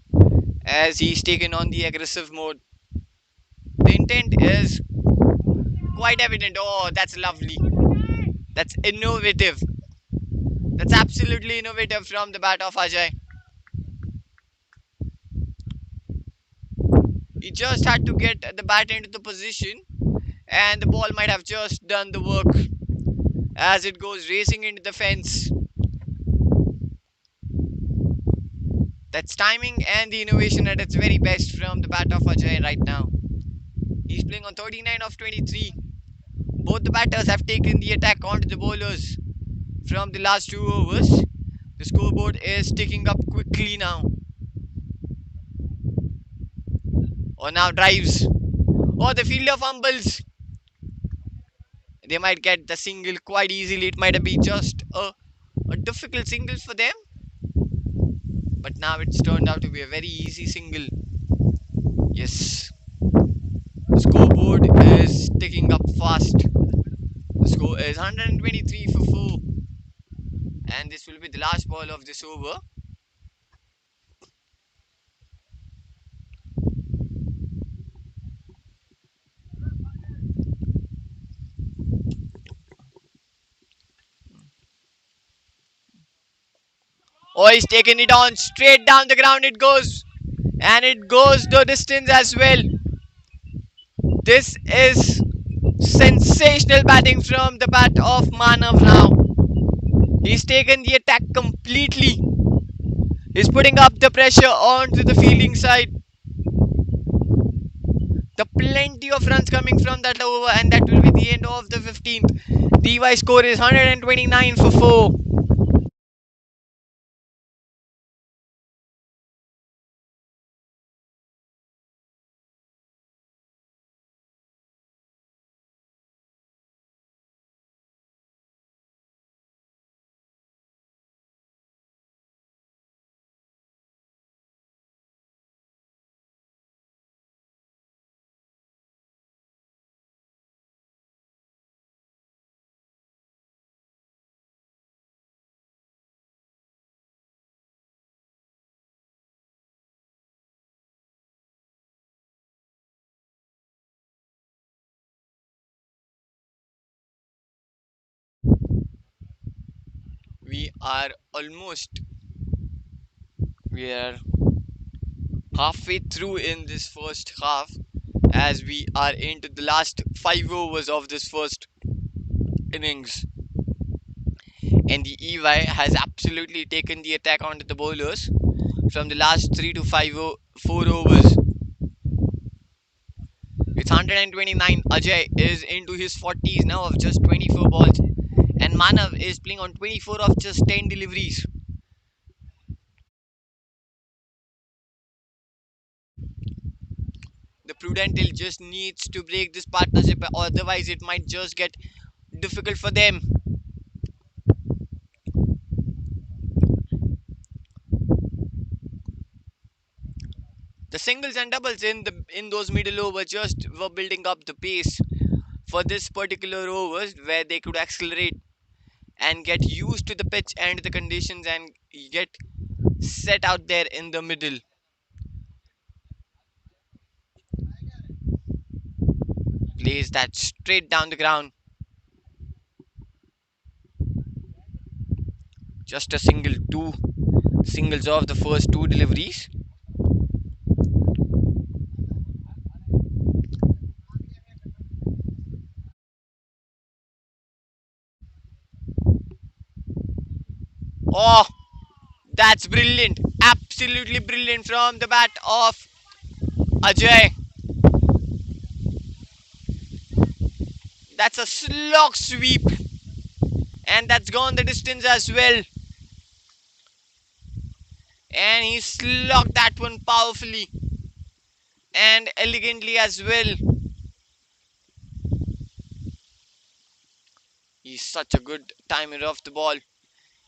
as he's taken on the aggressive mode. The intent is quite evident. Oh, that's lovely. That's innovative. That's absolutely innovative from the bat of Ajay. He just had to get the bat into the position and the ball might have just done the work as it goes racing into the fence. That's timing and the innovation at its very best from the bat of Ajay right now. He's playing on 39 of 23. Both the batters have taken the attack onto the bowlers from the last 2 overs. The scoreboard is ticking up quickly now. Oh, now drives. Oh, the fielder fumbles. They might get the single quite easily. It might be just a difficult single for them, but now it's turned out to be a very easy single. Yes, the scoreboard is ticking up fast. The score is 123 for 4, and this will be the last ball of this over. Oh, he's taking it on straight down the ground. It goes, and it goes the distance as well. This is sensational batting from the bat of Manav now. He's taken the attack completely. He's putting up the pressure onto the fielding side. The plenty of runs coming from that over, and that will be the end of the 15th. The EY score is 129 for 4. We are almost, we are halfway through in this first half, as we are into the last 5 overs of this first innings. And the EY has absolutely taken the attack onto the bowlers from the last 3 to 4 overs. With 129, Ajay is into his 40s now of just 24 balls, and Manav is playing on 24 of just 10 deliveries. The Prudental just needs to break this partnership, otherwise it might just get difficult for them. The singles and doubles in those middle overs just were building up the pace for this particular overs, where they could accelerate and get used to the pitch and the conditions and get set out there in the middle. Plays that straight down the ground. Just a single, two singles of the first two deliveries. Oh, that's brilliant. Absolutely brilliant from the bat of Ajay. That's a slog sweep, and that's gone the distance as well. And he slogged that one powerfully and elegantly as well. He's such a good timer of the ball.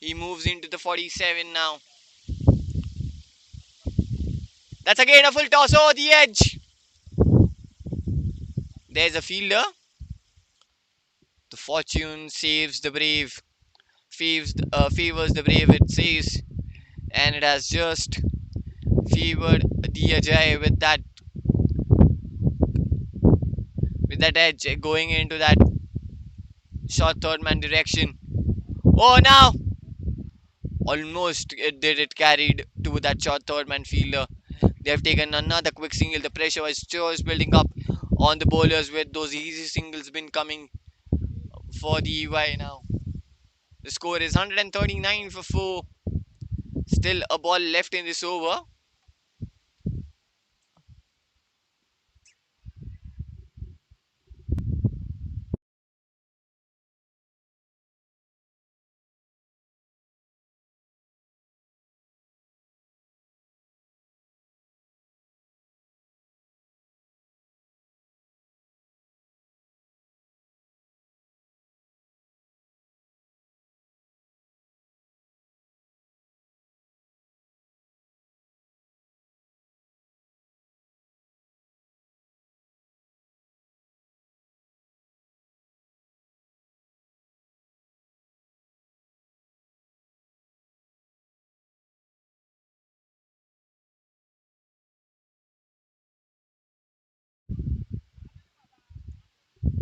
He moves into the 47 now. That's again a full toss over the edge. There's a fielder. The fortune saves the brave. Favors the brave, it says. And it has just favored the Ajay with that edge going into that short third man direction. Oh, now almost it did it carried to that short third man fielder. They have taken another quick single. The pressure is just building up on the bowlers with those easy singles been coming for the EY now. The score is 139 for 4. Still a ball left in this over.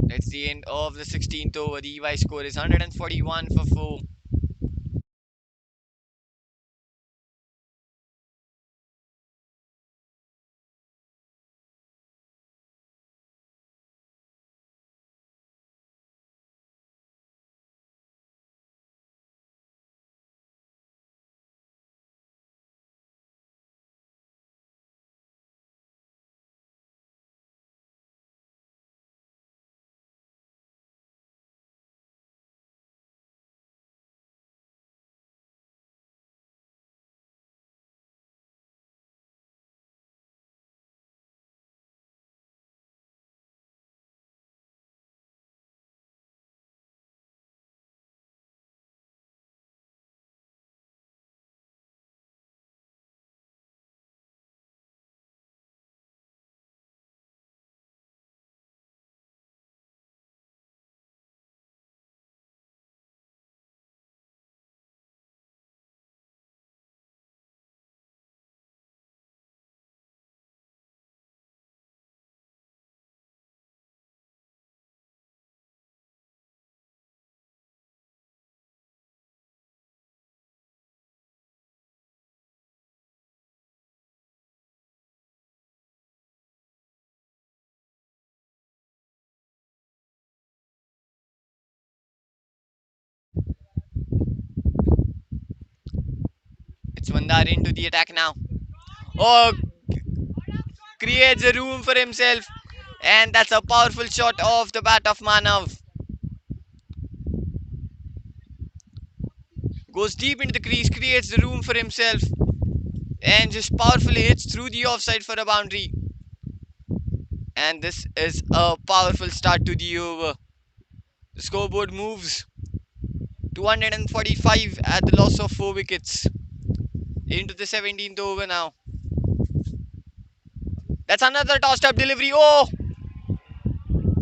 That's the end of the 16th over. The EY score is 141 for 4. It's Mandar into the attack now. Oh, creates a room for himself. And that's a powerful shot off the bat of Manav. Goes deep into the crease, creates the room for himself, and just powerfully hits through the offside for a boundary. And this is a powerful start to the over. The scoreboard moves 245 at the loss of 4 wickets into the 17th over now. That's another tossed up delivery. Oh,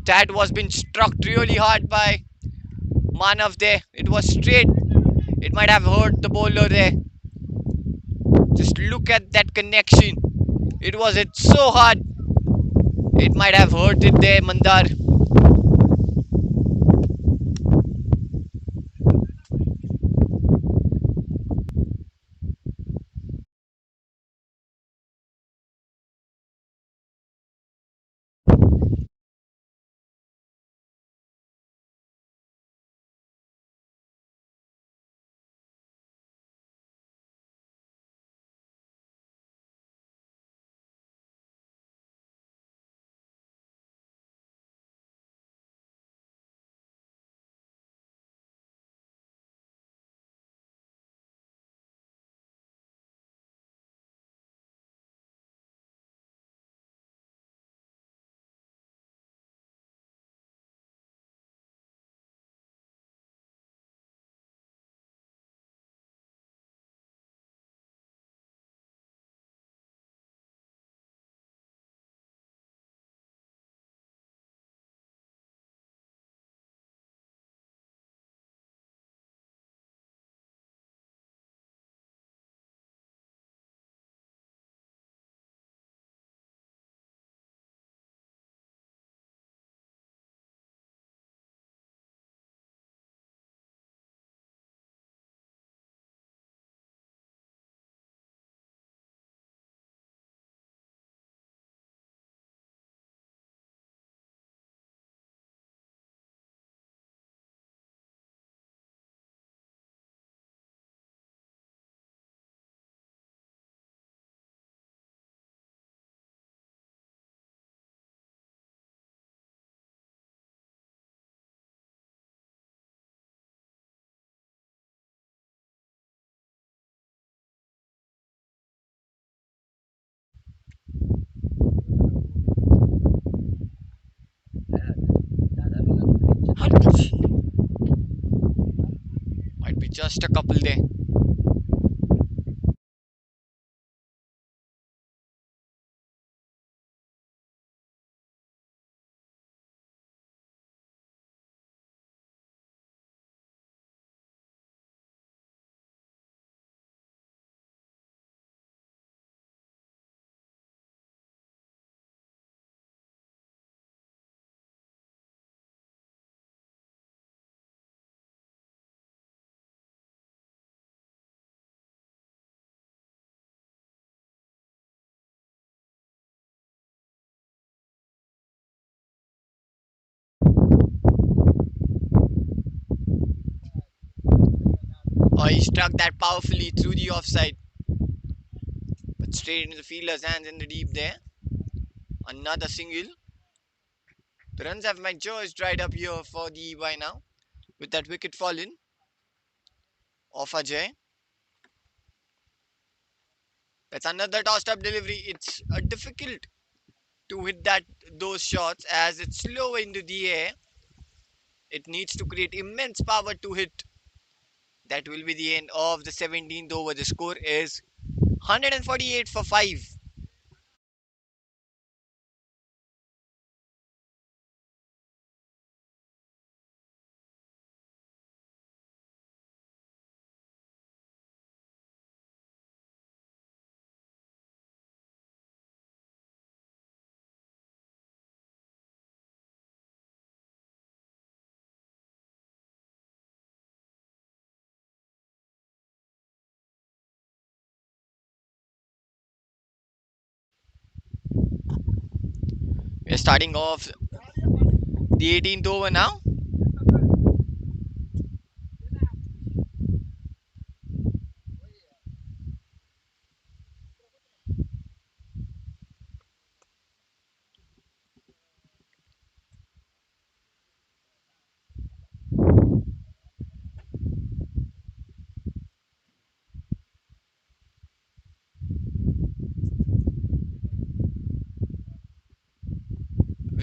that was been struck really hard by Manav there. It was straight. It might have hurt the bowler there. Just look at that connection. It was hit so hard. It might have hurt it there, Mandar. lost a couple there. Oh, he struck that powerfully through the offside, but straight into the fielder's hands in the deep there. Another single. The runs have my jaws dried up here for the EY now, with that wicket fallen off Ajay. That's another tossed up delivery. It's difficult to hit those shots as it's slow into the air. It needs to create immense power to hit. That will be the end of the 17th over. The score is 148 for 5. We're starting off the 18th over now.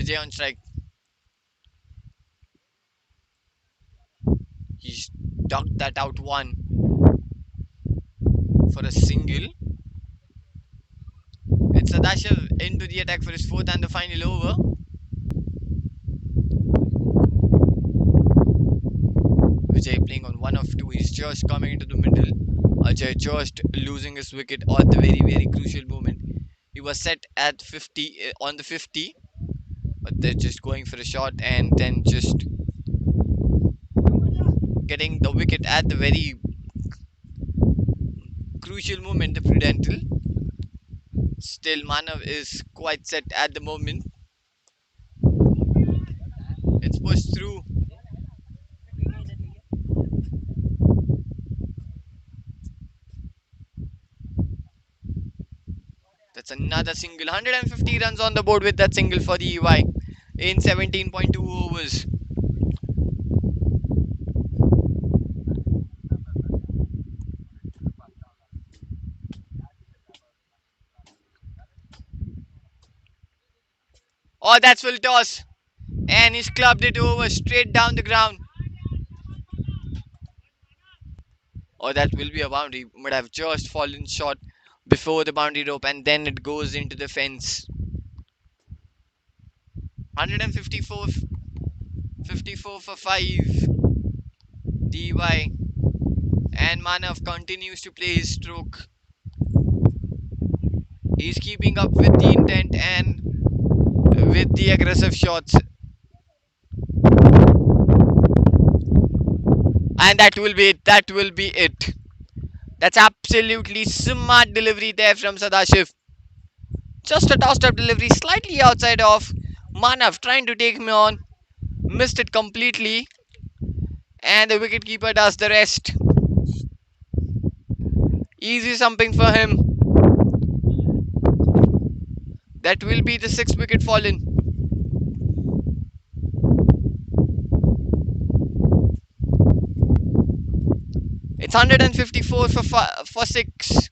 Vijay on strike. He's ducked that out one for a single. It's Sadashiv into the attack for his fourth and the final over. Vijay playing on one of two. He's just coming into the middle. Ajay just losing his wicket at the very, very crucial moment. He was set at 50 on the 50, but they're just going for a shot and then just getting the wicket at the very crucial moment. The Prudental. Still, Manav is quite set at the moment. It's pushed through. That's another single. 150 runs on the board with that single for the EY in 17.2 overs. Oh, that's full toss. And he's clubbed it over straight down the ground. Oh, that will be a boundary. Would have just fallen short before the boundary rope and then it goes into the fence. 154 54 for 5. DY and Manav continues to play his stroke. He's keeping up with the intent and with the aggressive shots. And that will be it. That will be it. That's absolutely smart delivery there from Sadashiv. Just a tossed up delivery slightly outside of Manav trying to take him on. Missed it completely. And the wicketkeeper does the rest. Easy something for him. That will be the sixth wicket fallen. It's 154 for 6.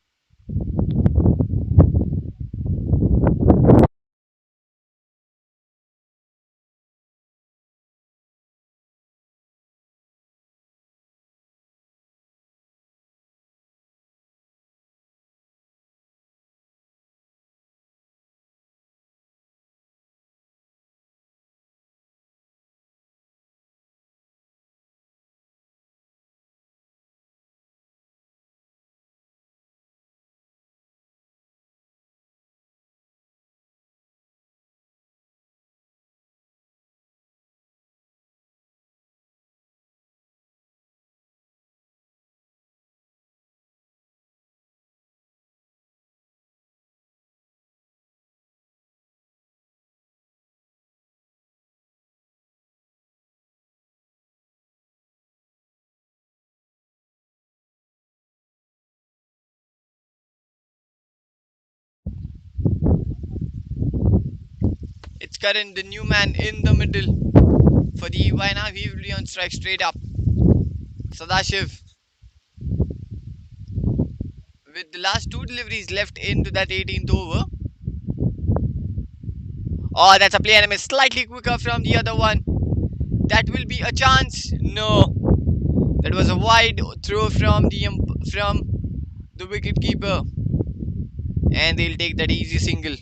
It's Karan, the new man in the middle for the EY. Now he will be on strike straight up. Sadashiv with the last two deliveries left into that 18th over. Oh, that's a play and a miss. Slightly quicker from the other one. That will be a chance. No, that was a wide throw from the wicket keeper, and they'll take that easy single.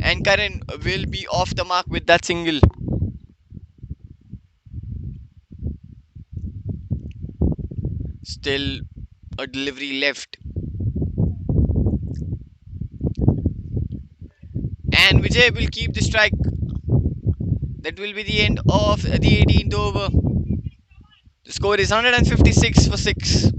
And Karan will be off the mark with that single. Still a delivery left. And Vijay will keep the strike. That will be the end of the 18th over. The score is 156 for 6.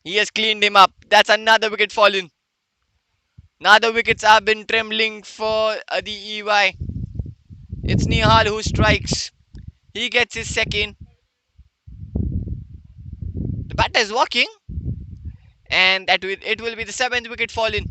He has cleaned him up. That's another wicket fallen. Now the wickets have been trembling for the EY. It's Nihal who strikes. He gets his second. The batter is walking, and it will be the seventh wicket fallen.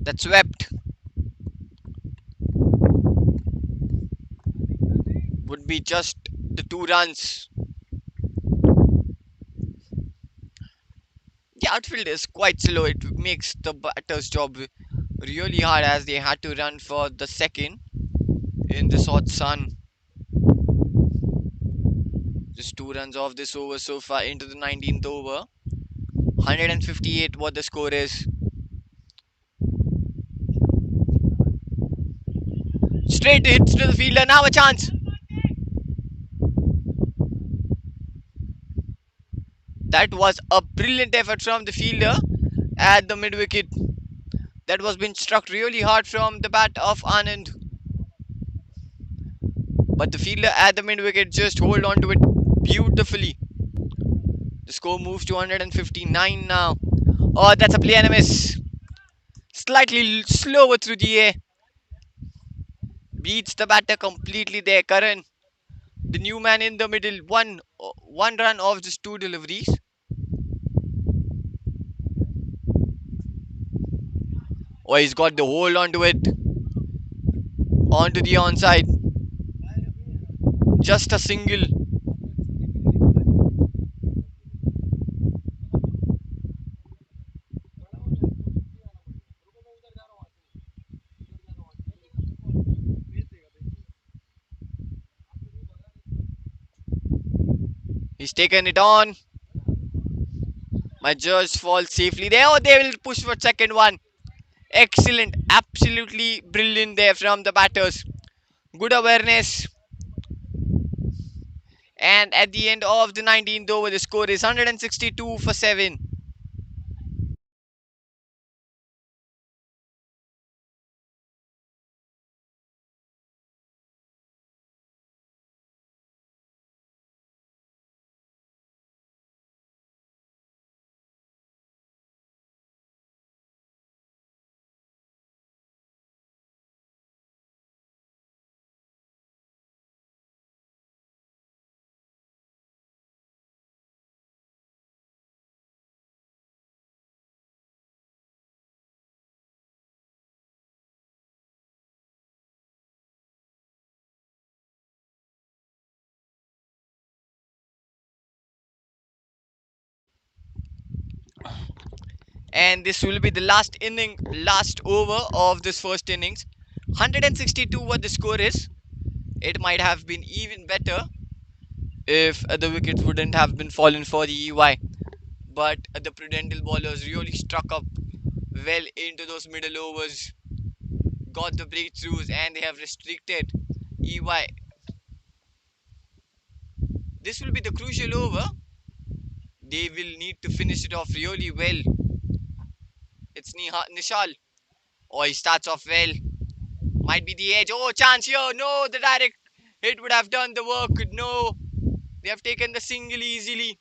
That swept would be just the 2 runs. The outfield is quite slow. It makes the batter's job really hard as they had to run for the second in this hot sun. Just 2 runs off this over so far into the 19th over. 158 what the score is. Straight hits to the fielder. Now a chance. That was a brilliant effort from the fielder at the mid wicket. That was being struck really hard from the bat of Anand. But the fielder at the mid wicket just hold on to it beautifully. The score moves to 159 now. Oh, that's a play miss. Slightly slower through the air. Beats the batter completely there. Karan, the new man in the middle. One run off just two deliveries. Oh, he's got the hold onto it. Onto the onside. Just a single. He's taken it on. My judge falls safely there. Oh, they will push for second one. Excellent. Absolutely brilliant there from the batters. Good awareness. And at the end of the 19th over, the score is 162 for 7. And this will be the last over of this first innings. 162 what the score is. It might have been even better if the wickets wouldn't have been fallen for the EY. But the Prudental bowlers really struck up well into those middle overs, got the breakthroughs, and they have restricted EY. This will be the crucial over. They will need to finish it off really well. It's Nishal. Oh, he starts off well. Might be the edge. Oh, chance here. No, the direct hit would have done the work. No, they have taken the single easily.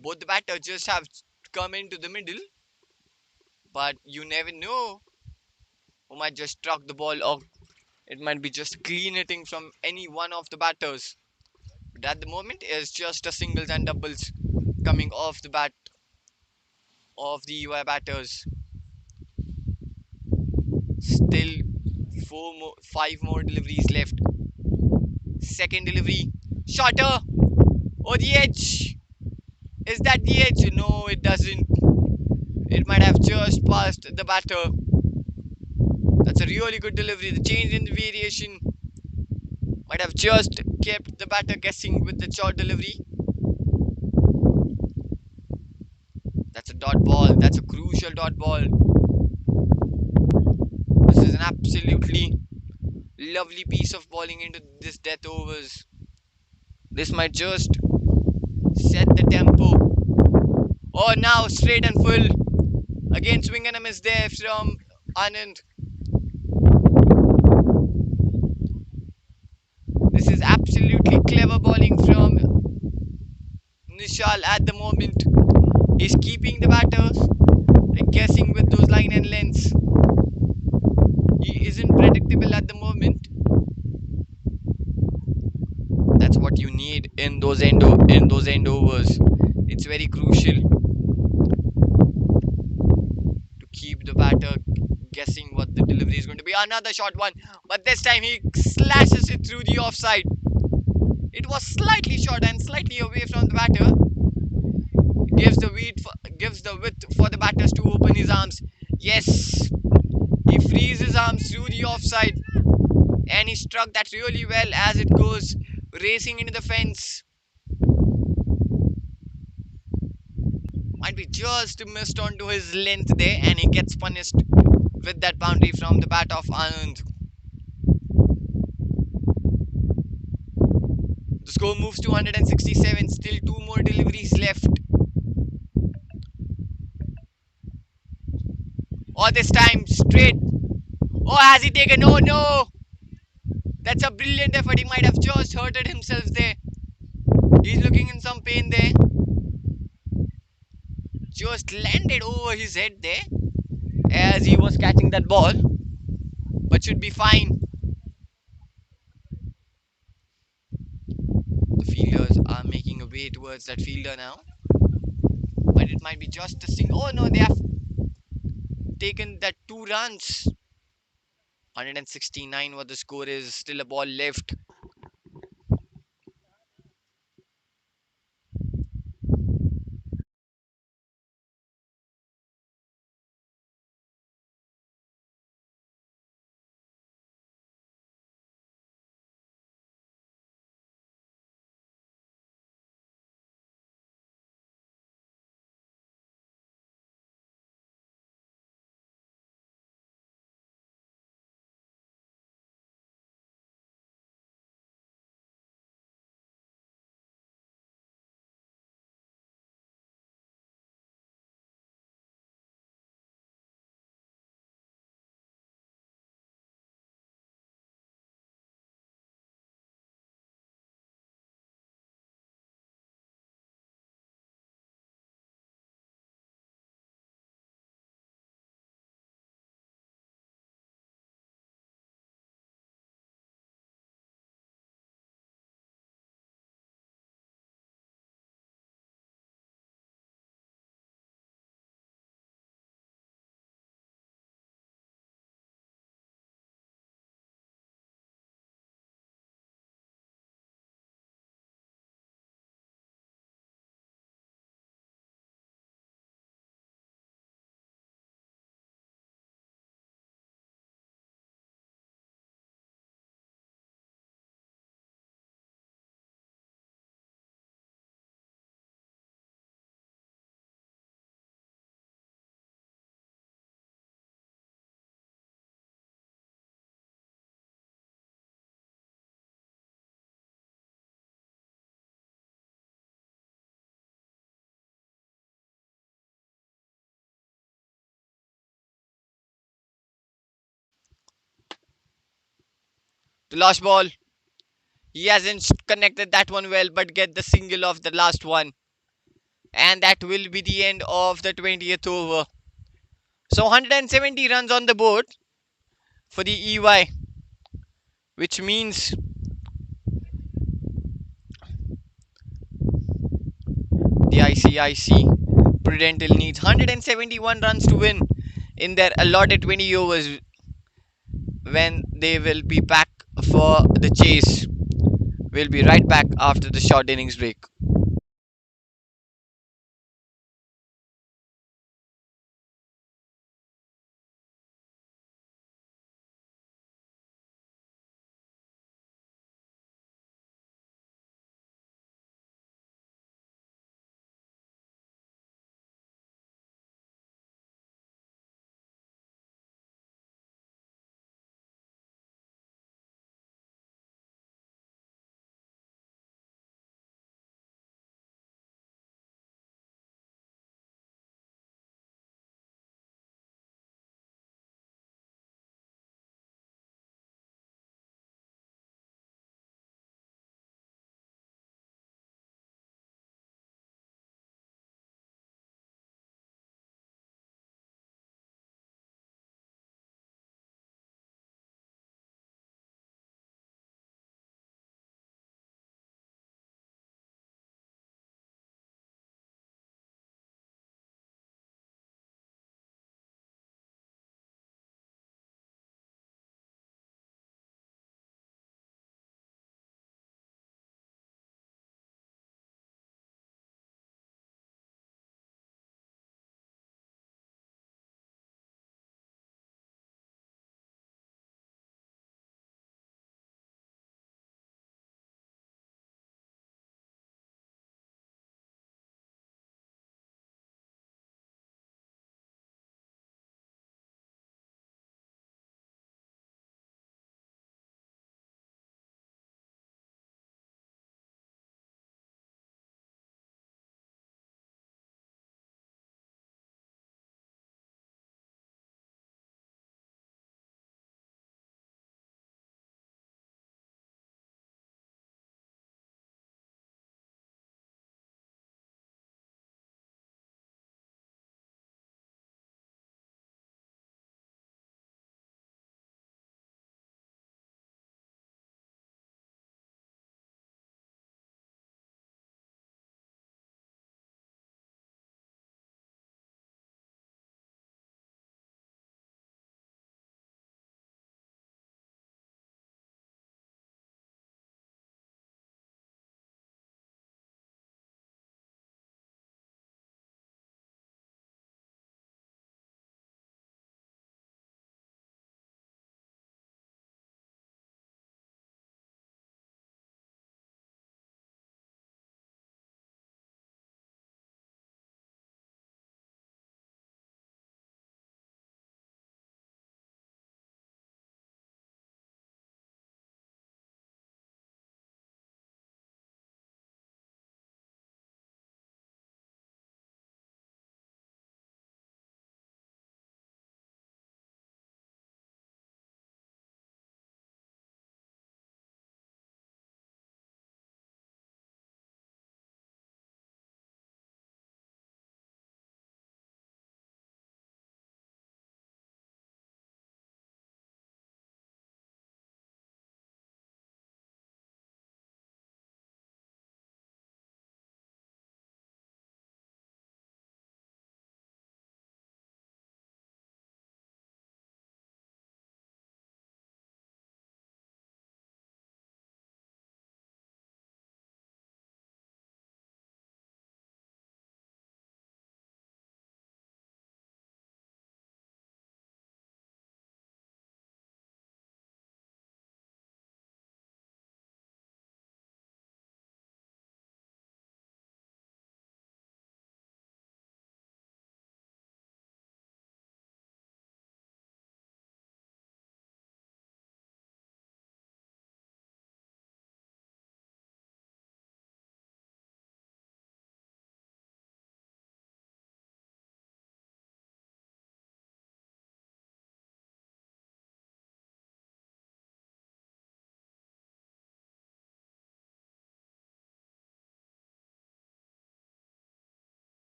Both the batters just have come into the middle, but you never know who might just struck the ball, or it might be just clean hitting from any one of the batters. But at the moment, it's just a singles and doubles coming off the bat of the UI batters. Still five more deliveries left. Second delivery, shorter. Oh, the edge. Is that the edge? No, it doesn't. It might have just passed the batter. That's a really good delivery. The change in the variation might have just kept the batter guessing with the short delivery. That's a dot ball. That's a crucial dot ball. This is an absolutely lovely piece of bowling into this death overs. This might just set the tempo. Oh, now straight and full. Again, swing and a miss there from Anand. This is absolutely clever bowling from Nishal at the moment. He's keeping the batters guessing with those line and lengths. He isn't predictable at the moment. That's what you need in those end overs. It's very crucial to keep the batter guessing what the delivery is going to be. Another short one, but this time he slashes it through the offside. It was slightly short and slightly away from the batter. Gives the width for the batters to open his arms. Yes, he frees his arms through the offside, and he struck that really well as it goes racing into the fence. Might be just missed onto his length there, and he gets punished with that boundary from the bat of Anand. The score moves to 167. Still two more deliveries left. Oh, this time straight. Oh, has he taken? Oh no! That's a brilliant effort. He might have just hurted himself there. He's looking in some pain there. just landed over his head there as he was catching that ball, but should be fine. The fielders are making a way towards that fielder now, but it might be just a single. Oh no, they have taken that 2 runs. 169 what the score is, still a ball left. The last ball, he hasn't connected that one well, but get the single of the last one, and that will be the end of the 20th over. So 170 runs on the board for the EY, which means the ICIC Prudental needs 171 runs to win in their allotted 20 overs when they will be back for the chase. We'll be right back after the short innings break.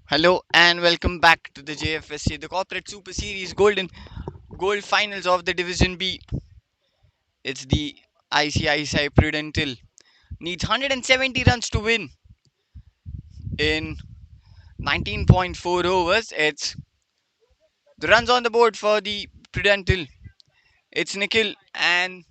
Hello and welcome back to the JFSC, the Corporate Super Series Golden Gold Finals of the Division B. It's the ICICI Prudental. Needs 170 runs to win in 19.4 overs. It's the runs on the board for the Prudental. It's Nikhil and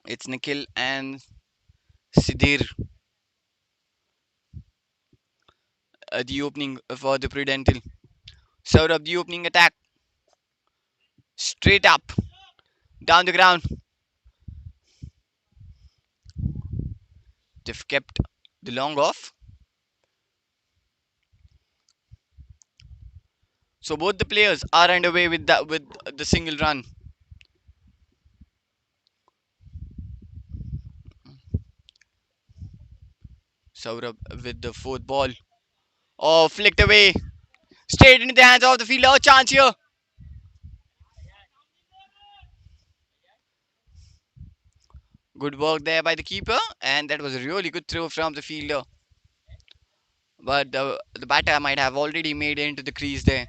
it's Nikhil and Siddhir, the opening for the Prudental. Served up the opening attack straight up down the ground. They've kept the long off. So both the players are underway with the single run. Saurabh with the fourth ball. Oh, flicked away. Straight into the hands of the fielder. A chance here. Good work there by the keeper. And that was a really good throw from the fielder. But the batter might have already made it into the crease there.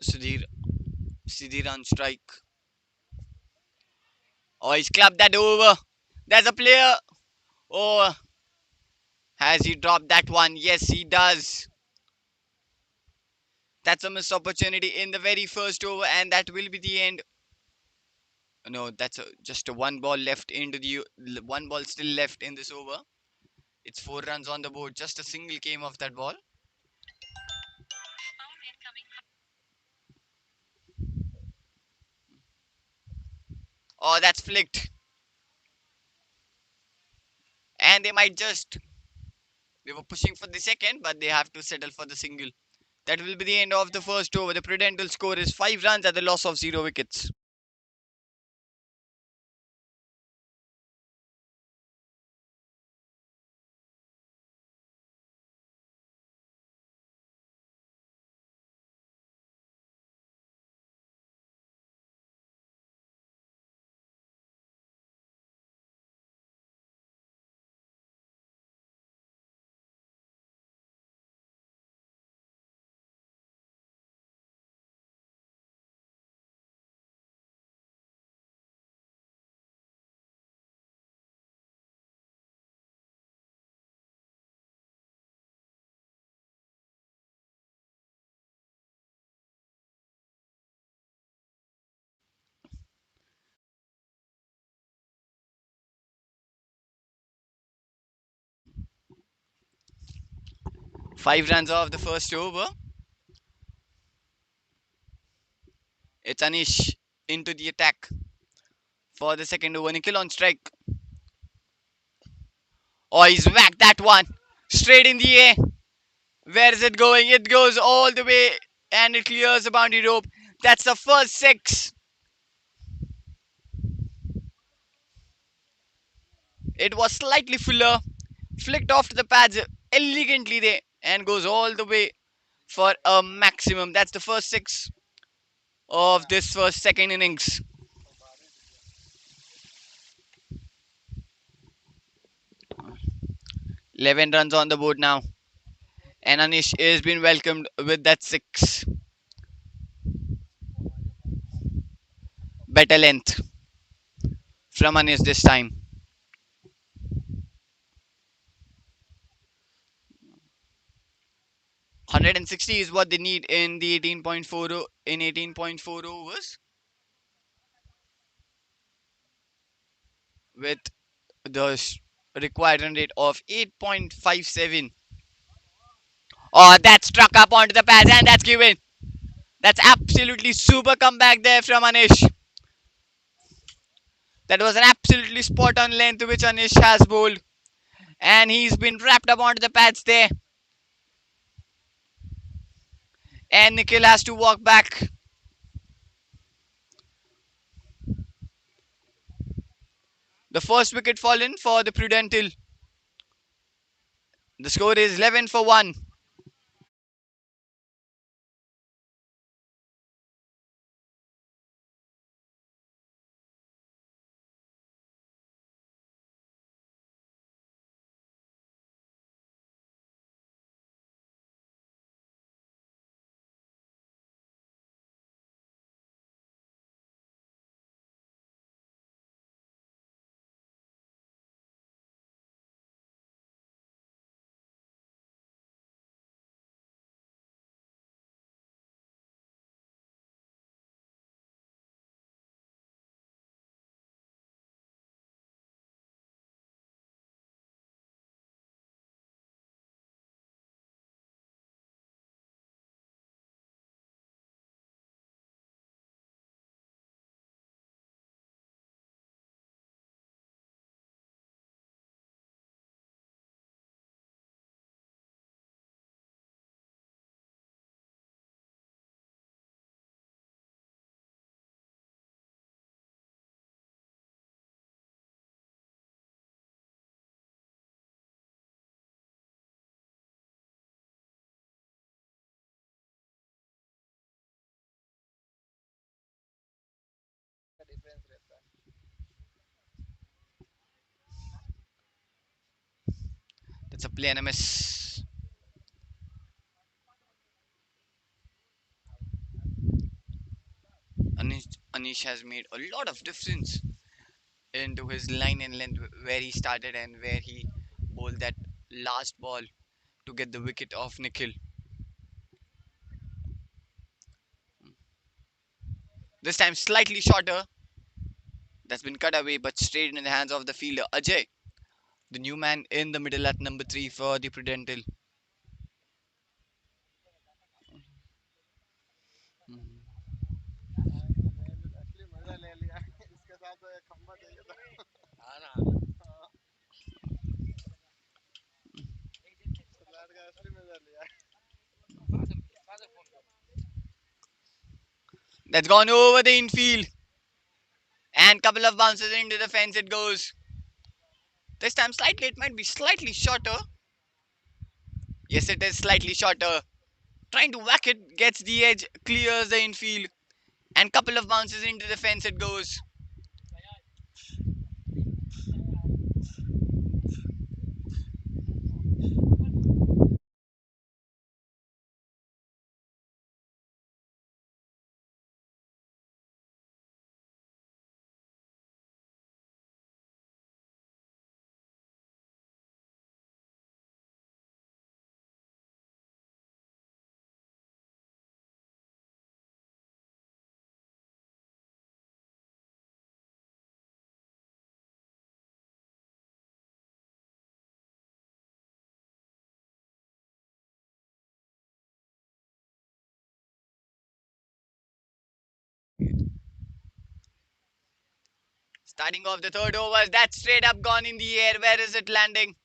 Sudhir, Sudhir on strike. Oh, he's clapped that over. There's a player. Oh, has he dropped that one? Yes, he does. That's a missed opportunity in the very first over, and that will be the end. No, that's just a one ball left into the one ball still left in this over. It's 4 runs on the board. Just a single came off that ball. Oh, that's flicked, and they might just they were pushing for the second, but they have to settle for the single. That will be the end of the first over. The Prudental score is 5 runs at the loss of 0 wickets. 5 runs off the first over. It's Anish into the attack for the second over. Nikhil on strike. Oh, he's whacked that one straight in the air. Where is it going? It goes all the way and it clears the boundary rope. That's the first six. It was slightly fuller, flicked off to the pads elegantly there, and goes all the way for a maximum. That's the first six of this first second innings. 11 runs on the board now, and Anish is being welcomed with that six. Better length from Anish this time. 160 is what they need in the 18.4 in 18.4 overs with the required run rate of 8.57. Oh, that struck up onto the pads and that's given. That's absolutely super comeback there from Anish. That was an absolutely spot on length which Anish has bowled. And he's been wrapped up onto the pads there. And Nikhil has to walk back. The first wicket fallen for the Prudental. The score is 11 for 1. That's a play and a miss. Anish has made a lot of difference into his line and length where he started and where he bowled that last ball to get the wicket off Nikhil. This time slightly shorter. That's been cut away but straight in the hands of the fielder Ajay, the new man in the middle at number 3 for the Prudental. That's gone over the infield and couple of bounces into the fence it goes. This time slightly it might be slightly shorter. Yes, it is slightly shorter. Trying to whack it, gets the edge, clears the infield, and couple of bounces into the fence it goes. Starting off the third over, that's straight up gone in the air. Where is it landing?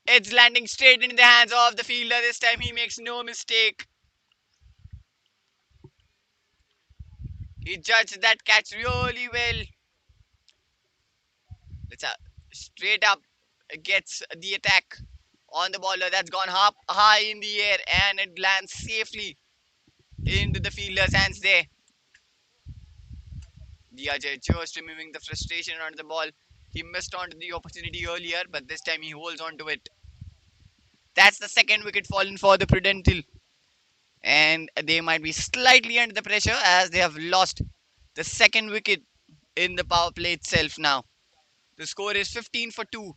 It's landing straight in the hands of the fielder. This time he makes no mistake. He judged that catch really well. It's a straight up gets the attack on the bowler. That's gone up high in the air and it lands safely into the fielder's hands there. The Ajay just removing the frustration on the ball. He missed on the opportunity earlier, but this time he holds on to it. That's the second wicket fallen for the Prudental. And they might be slightly under the pressure as they have lost the second wicket in the power play itself now. The score is 15 for 2.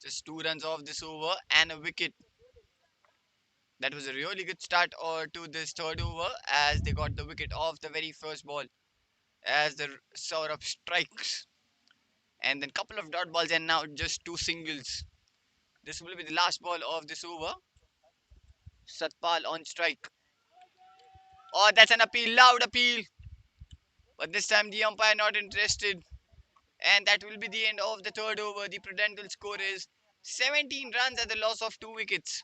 Just 2 runs off this over and a wicket. That was a really good start to this third over as they got the wicket off the very first ball as the Saurabh strikes. And then couple of dot balls and now just 2 singles. This will be the last ball of this over. Satpal on strike. Oh, that's an appeal, loud appeal. But this time the umpire not interested. And that will be the end of the third over. The Prudental score is 17 runs at the loss of 2 wickets.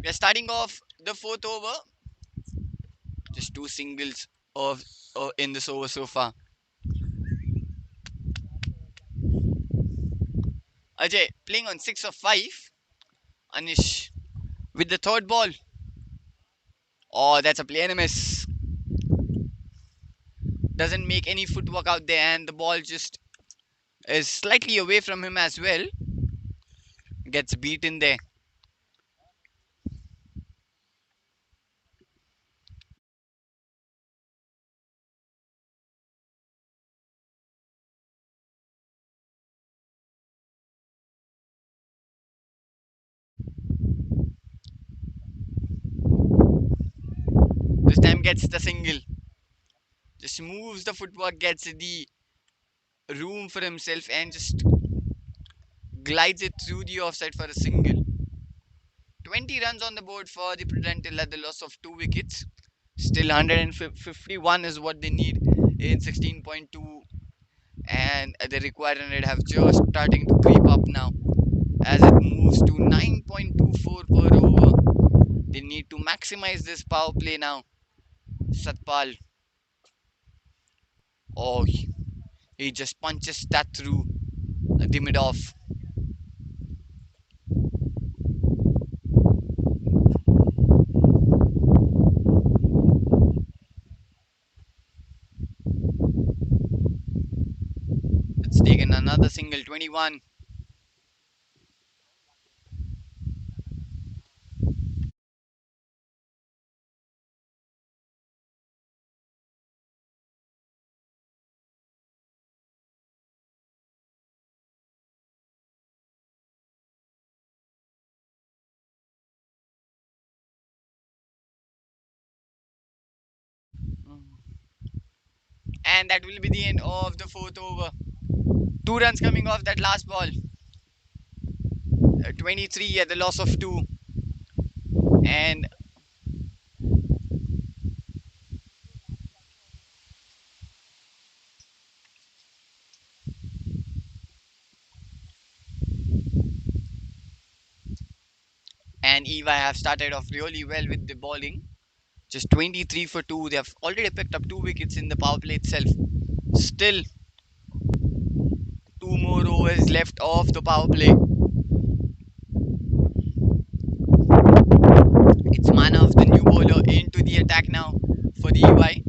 We are starting off the fourth over. Just 2 singles of in this over so far. Ajay playing on 6 of 5. Anish with the third ball. Oh, that's a play and a miss. Doesn't make any footwork out there, and the ball just is slightly away from him as well. Gets beaten there. This time gets the single. Just moves the footwork, gets the room for himself, and just glides it through the offside for a single. 20 runs on the board for the Prudental at the loss of 2 wickets. Still 151 is what they need in 16.2, and the required run rate have just starting to creep up now as it moves to 9.24 per over. They need to maximize this power play now. Satpal, oh, he just punches that through the mid off. It's taken another single, 21. And that will be the end of the fourth over. 2 runs coming off that last ball. 23 at the loss of 2. And and EY have started off really well with the bowling. Just 23 for 2. They have already picked up 2 wickets in the power play itself. Still, 2 more overs left of the power play. It's Manav, the new bowler, into the attack now for the EY.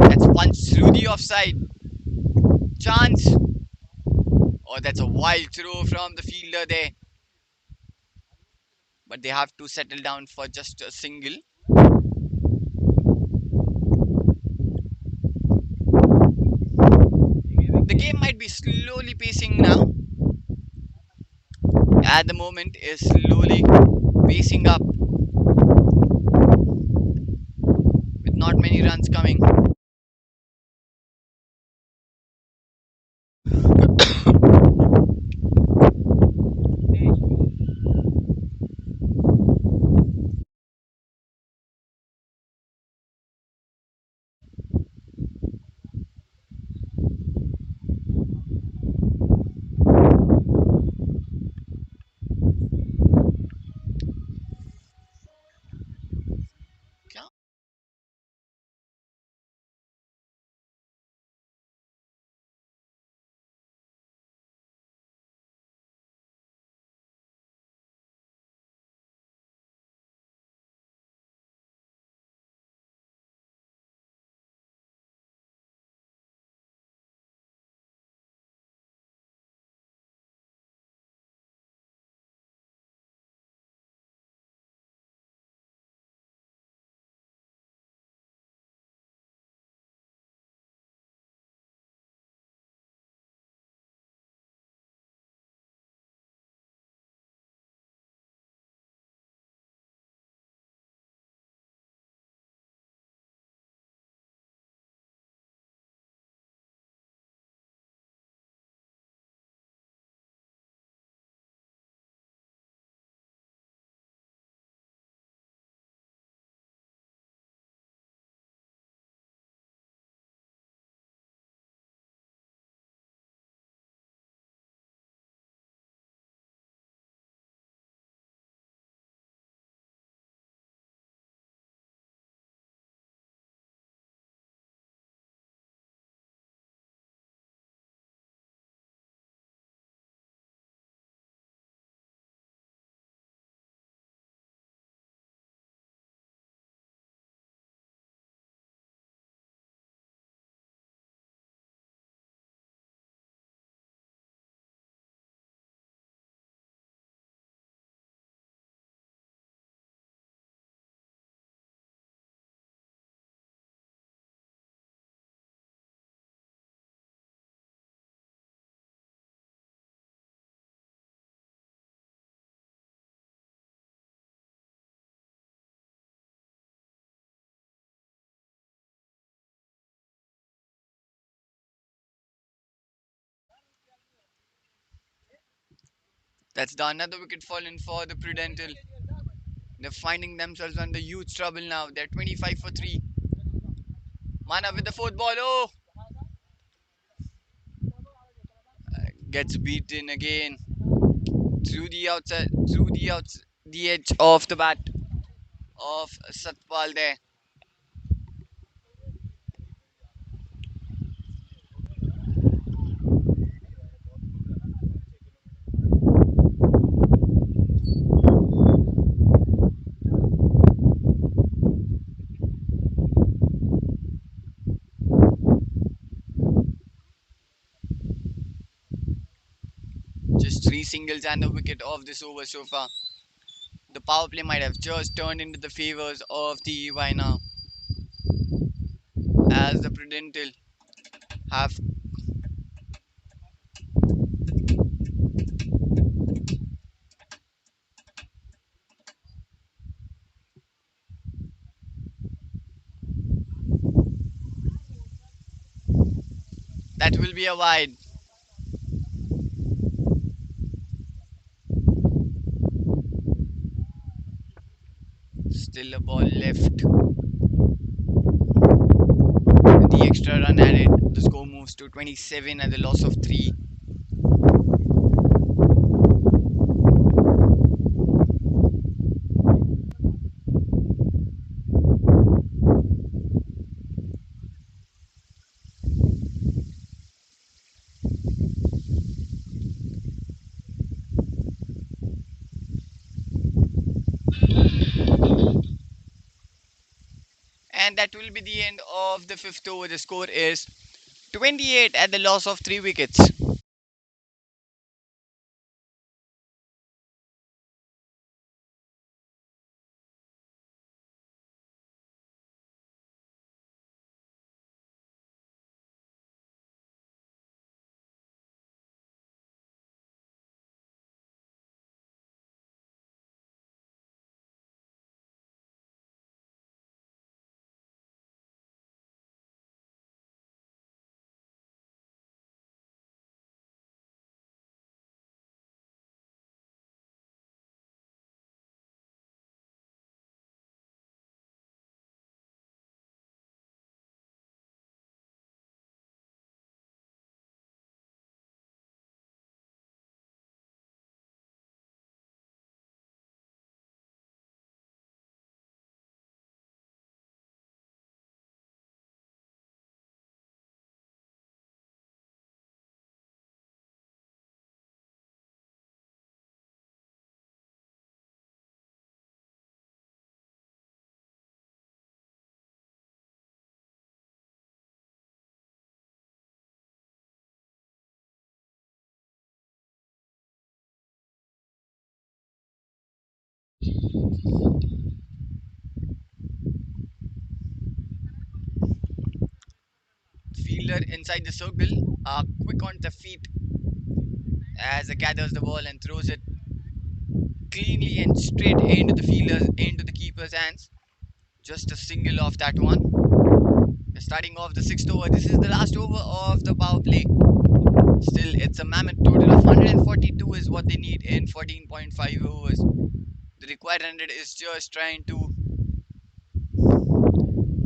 That's punched through the offside. Chance. Oh, that's a wild throw from the fielder there. But they have to settle down for just a single. The game might be slowly pacing now. At the moment, is slowly pacing up with not many runs coming. That's the another wicket fallen for the Prudental. They're finding themselves under huge trouble now. They're 25 for 3. Mana with the fourth ball. Oh, gets beaten again through the outside, the edge of the bat of Satpal there. Just 3 singles and a wicket off this over so far. The power play might have just turned into the favors of the EY now, as the Prudental have that will be a wide. Still a ball left. extra run added. The score moves to 27 at the loss of 3. And that will be the end of the fifth over. The score is 28 at the loss of 3 wickets. Fielder inside the circle, quick on the feet as he gathers the ball and throws it cleanly and straight into the keeper's hands. Just a single off that one. We're starting off the sixth over. This is the last over of the power play. Still, it's a mammoth total of 142 is what they need in 14.5 overs. The required 100 is just trying to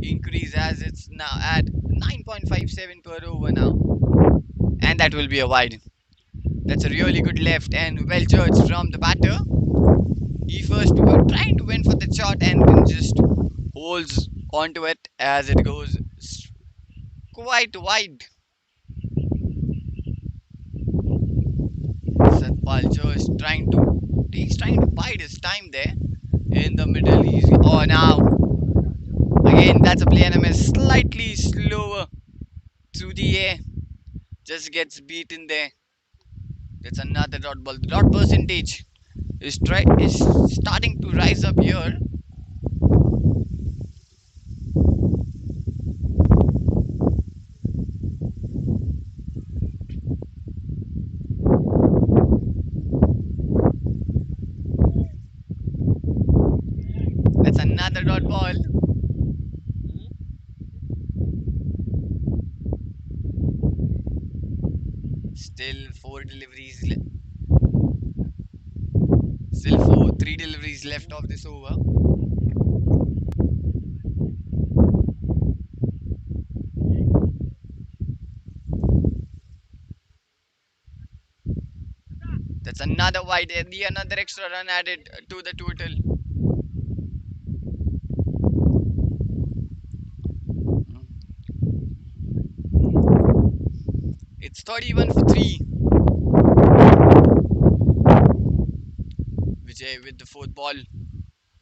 increase as it's now at 9.57 per over now. And that will be a wide. That's a really good left and well judged from the batter. He first trying to win for the shot and then just holds onto it as it goes quite wide. Satpal just he's trying to bide his time there in the middle. Oh, now again that's a play and a slightly slower through the air, just gets beaten there. That's another dot ball. The dot percentage is starting to rise up here. That's another dot ball. Still three deliveries left of this over. That's another wide. Another extra run added to the total. It's 31 for 3. Vijay with the fourth ball.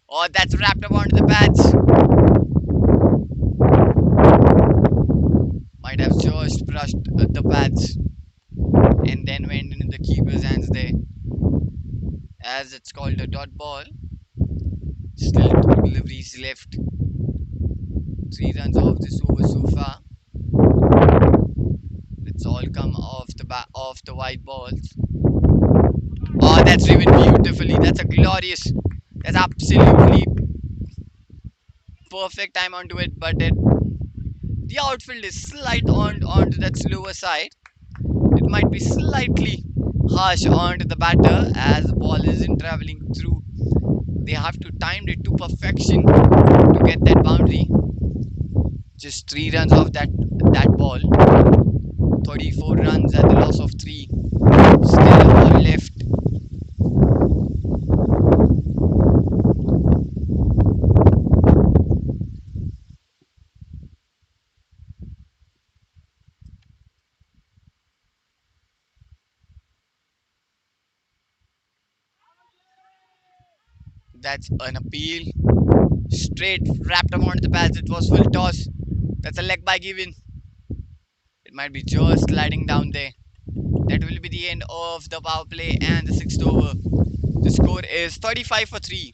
Oh, that's wrapped up onto the pads. Might have just brushed the pads and then went into the keeper's hands there. As it's called a dot ball. Still 2 deliveries left. 3 runs off this over so far. It's all come off the white balls. Oh, that's driven beautifully. That's absolutely perfect time onto it, but the outfield is onto that slower side. It might be slightly harsh onto the batter as the ball isn't traveling through. They have to time it to perfection to get that boundary. Just 3 runs off that ball. 34 runs at the loss of 3. Still a ball left. That's an appeal. Straight wrapped around the pads. It was full toss. That's a leg by given. It might be just sliding down there. That will be the end of the power play and the sixth over. The score is 35 for 3.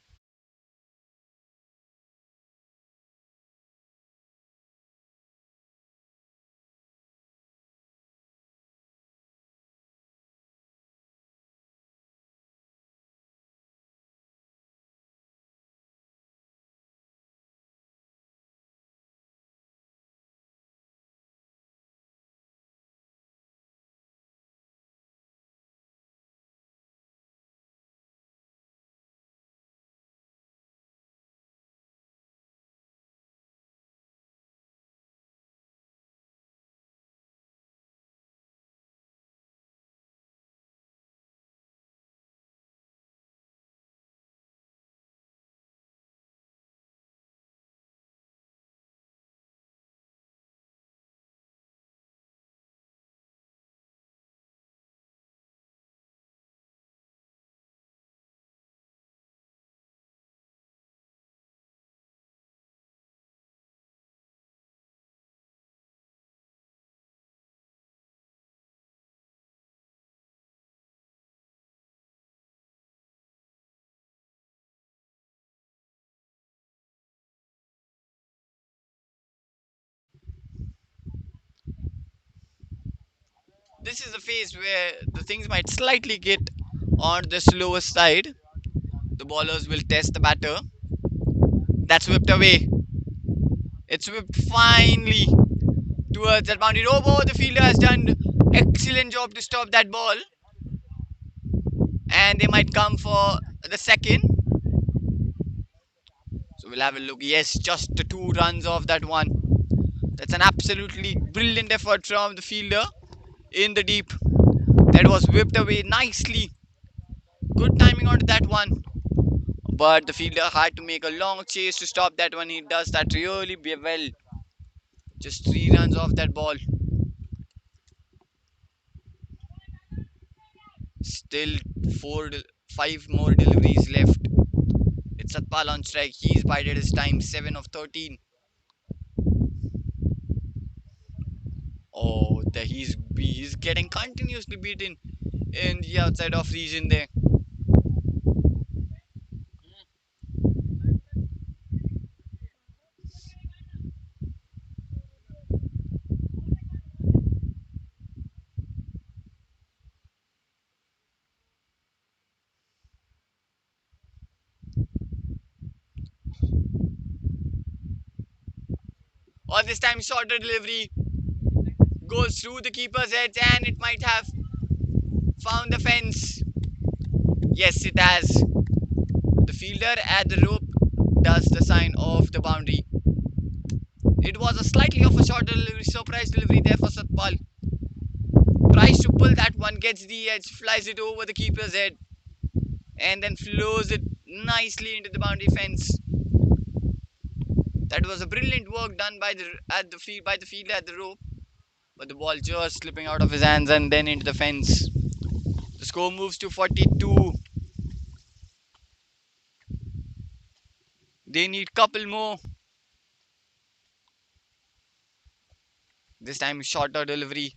This is a phase where the things might slightly get on the slower side. The bowlers will test the batter. That's whipped away. It's whipped finely towards that boundary. Oh, the fielder has done excellent job to stop that ball. And they might come for the second. So we'll have a look. Yes, just the 2 runs off that one. That's an absolutely brilliant effort from the fielder in the deep. That was whipped away nicely. Good timing onto that one. But the fielder had to make a long chase to stop that one. He does that really well. Just 3 runs off that ball. Still 5 more deliveries left. It's Satpal on strike. He's bided his time. 7 of 13. Oh, he's getting continuously beaten in the outside of region there. Or this time shorter delivery goes through the keeper's head and it might have found the fence. Yes, it has. The fielder at the rope does the sign of the boundary. It was a slightly of a shorter delivery, surprise delivery there for Satpal. Tries to pull that one, gets the edge, flies it over the keeper's head, and then flows it nicely into the boundary fence. That was a brilliant work done by the fielder at the rope, but the ball just slipping out of his hands and then into the fence. The score moves to 42. They need couple more. This time shorter delivery,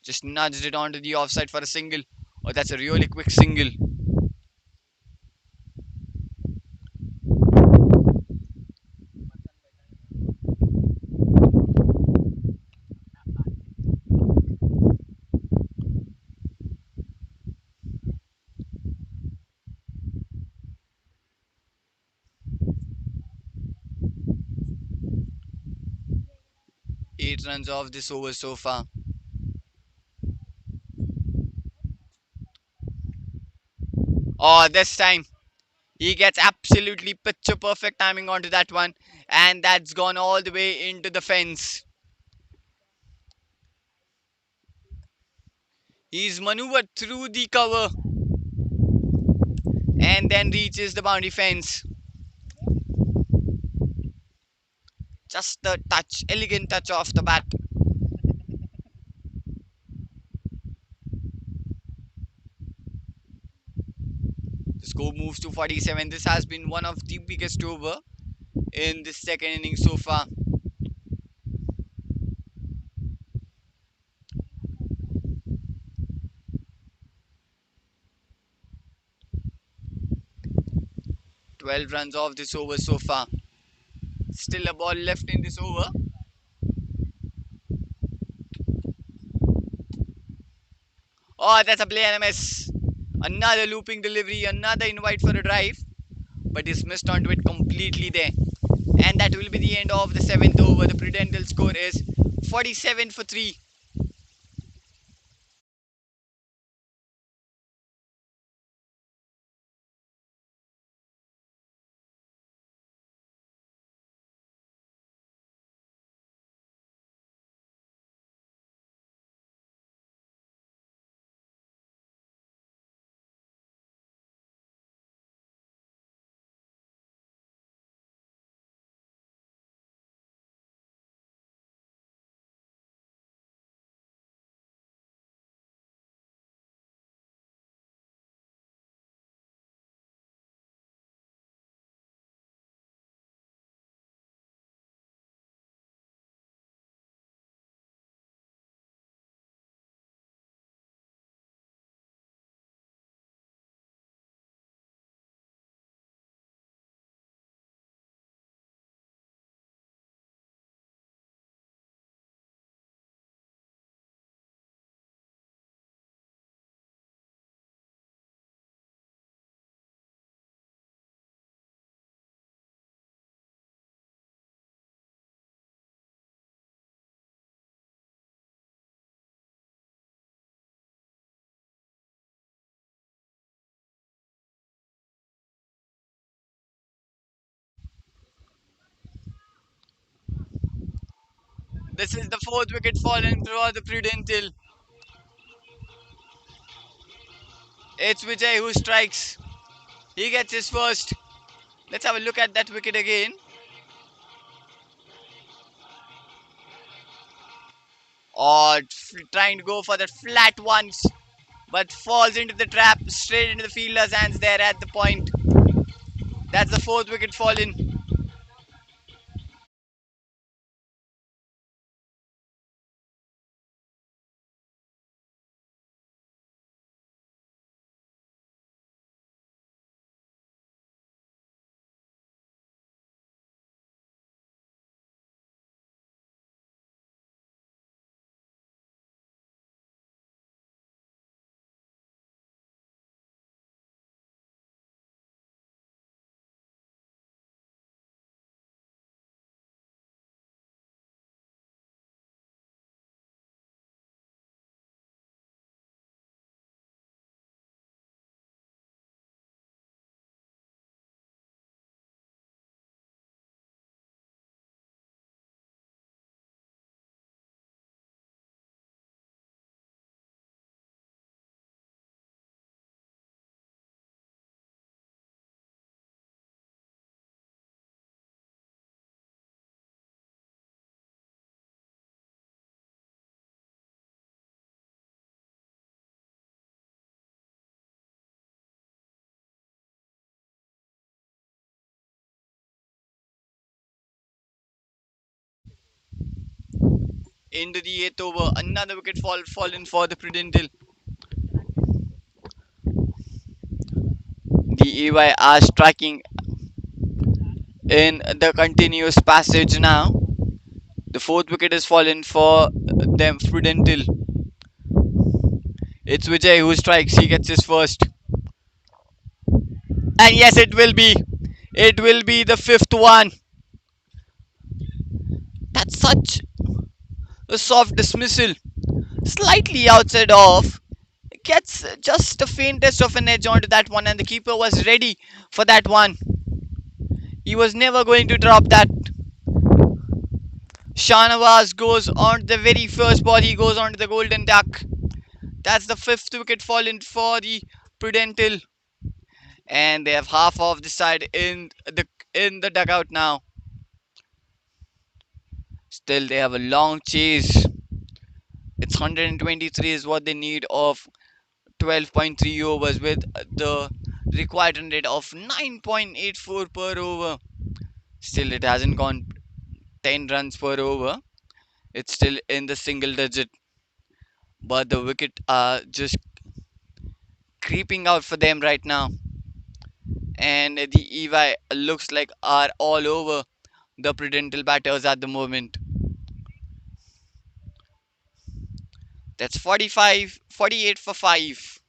just nudged it onto the offside for a single. Oh, that's a really quick single. 8 runs off this over so far. Oh, this time He gets absolutely picture perfect timing onto that one, and that's gone all the way into the fence. He's maneuvered through the cover and then reaches the boundary fence. Just a touch, elegant touch off the bat. The score moves to 47. This has been one of the biggest over in the second inning so far. 12 runs off this over so far. Still a ball left in this over. Oh, that's a play and a miss. Another looping delivery, another invite for a drive, but he's missed onto it completely there. And that will be the end of the seventh over. The Prudental score is 47 for 3. This is the fourth wicket fallen for the Prudental. It's Vijay who strikes. He gets his first. Let's have a look at that wicket again. Or trying to go for the flat ones, but falls into the trap straight into the fielder's hands there at the point. That's the fourth wicket fallen. Into the eighth over, another wicket fallen for the Prudental. The EY are striking in the continuous passage now. The fourth wicket is fallen for them Prudental. It's Vijay who strikes. He gets his first. And yes, it will be. It will be the fifth one. That's such a soft dismissal. Slightly outside off. gets just the faintest of an edge onto that one, and the keeper was ready for that one. He was never going to drop that. Shanawaz goes on the very first ball. He goes on to the golden duck. That's the fifth wicket fallen for the Prudental, and they have half of the side in the dugout now. Still, they have a long chase. It's 123 is what they need of 12.3 overs with the required run rate of 9.84 per over. Still, it hasn't gone 10 runs per over. It's still in the single digit, but the wicket are just creeping out for them right now, and the EY looks like are all over the Prudental batters at the moment. That's 45, 48 for 5.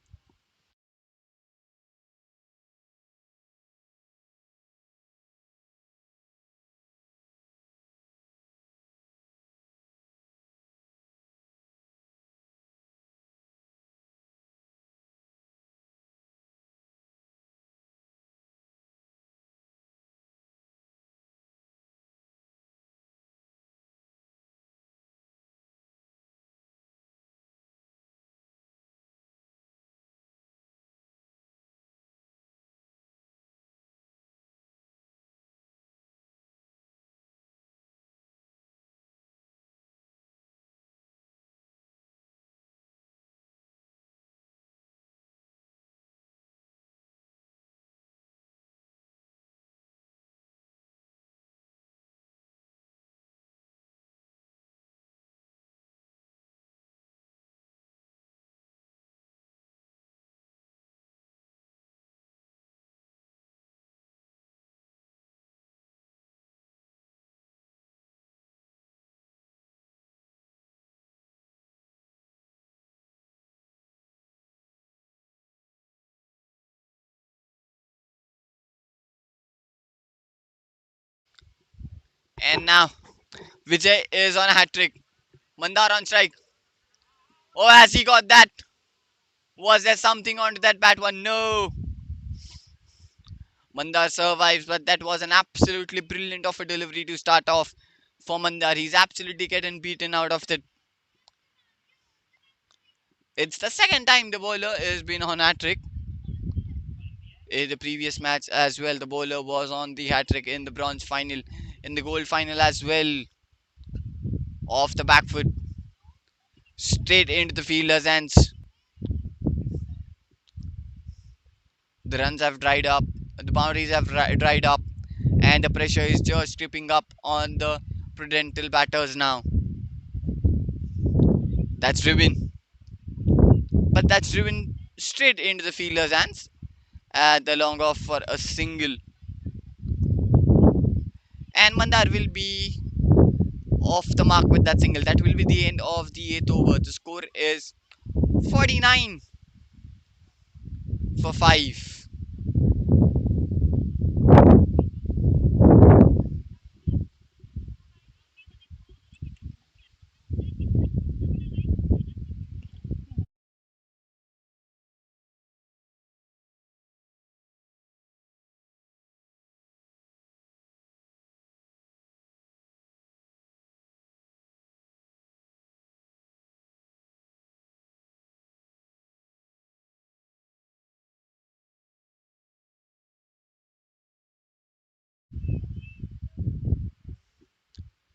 And now Vijay is on a hat trick. Mandar on strike. Oh, has he got that? Was there something onto that bat one? No. Mandar survives, but that was an absolutely brilliant of a delivery to start off for Mandar. He's absolutely getting beaten out of it. It's the second time the bowler has been on hat trick. In the previous match as well, the bowler was on the hat trick in the bronze final, in the gold final as well. Off the back foot, straight into the fielder's hands. The runs have dried up, the boundaries have dried up, and the pressure is just creeping up on the Prudental batters now. That's driven, but that's driven straight into the fielder's hands at the long off for a single. And Mandar will be off the mark with that single. That will be the end of the eighth over. The score is 49 for 5.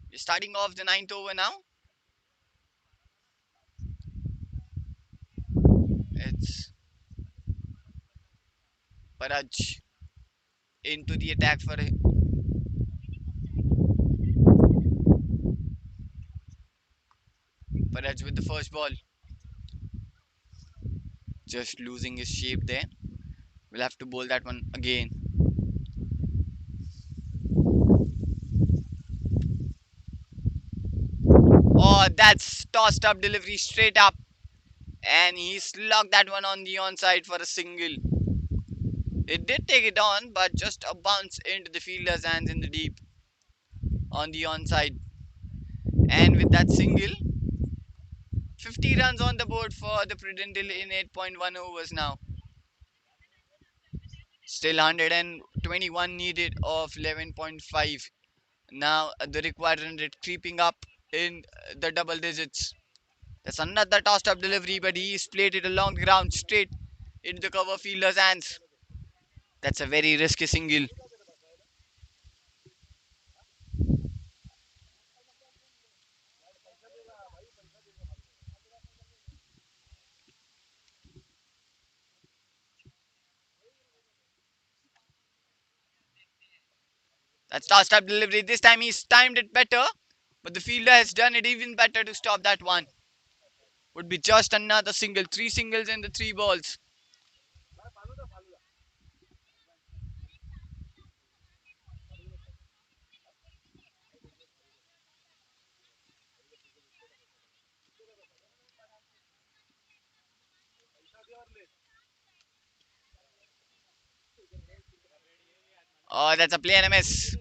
You're starting off the ninth over now. It's Paraj into the attack for Paraj with the first ball. Just losing his shape there. We'll have to bowl that one again. Oh, that's tossed up delivery straight up. And he slugged that one on the onside for a single. It did take it on, but just a bounce into the fielder's hands in the deep on the onside. And with that single, 50 runs on the board for the Prudental in 8.1 overs now. Still 121 needed of 11.5. Now the required run rate creeping up in the double digits. That's another tossed up delivery, but he's played it along the ground straight into the cover fielder's hands. That's a very risky single. That's tossed up delivery. This time he's timed it better, but the fielder has done it even better to stop that one. Would be just another single. Three singles in the three balls. Oh, that's a play and a miss.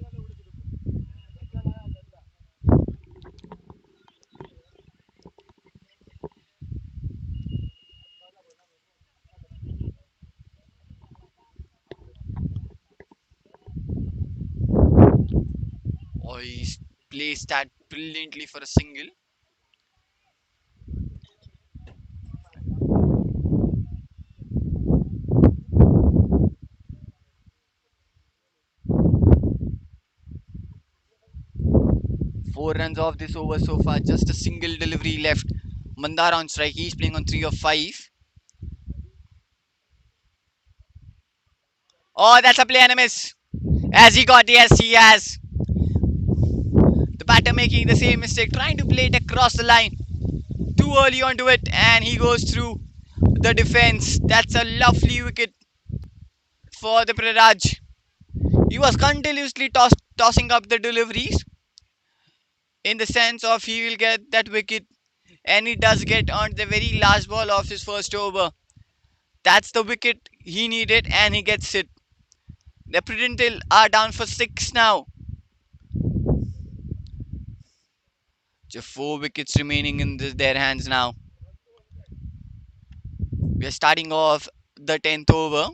Oh, he's placed that brilliantly for a single. 4 runs off this over so far. Just a single delivery left. Mandar on strike. He's playing on 3 of 5. Oh, that's a play and a miss. Has he got? Yes, he has. The batter making the same mistake, trying to play it across the line. Too early onto it, and he goes through the defense. That's a lovely wicket for the Praraj. He was continuously tossing up the deliveries in the sense of he will get that wicket, and he does get on the very last ball of his first over. That's the wicket he needed, and he gets it. The Prudental are down for 6 now. Just 4 wickets remaining in their hands now. We are starting off the 10th over.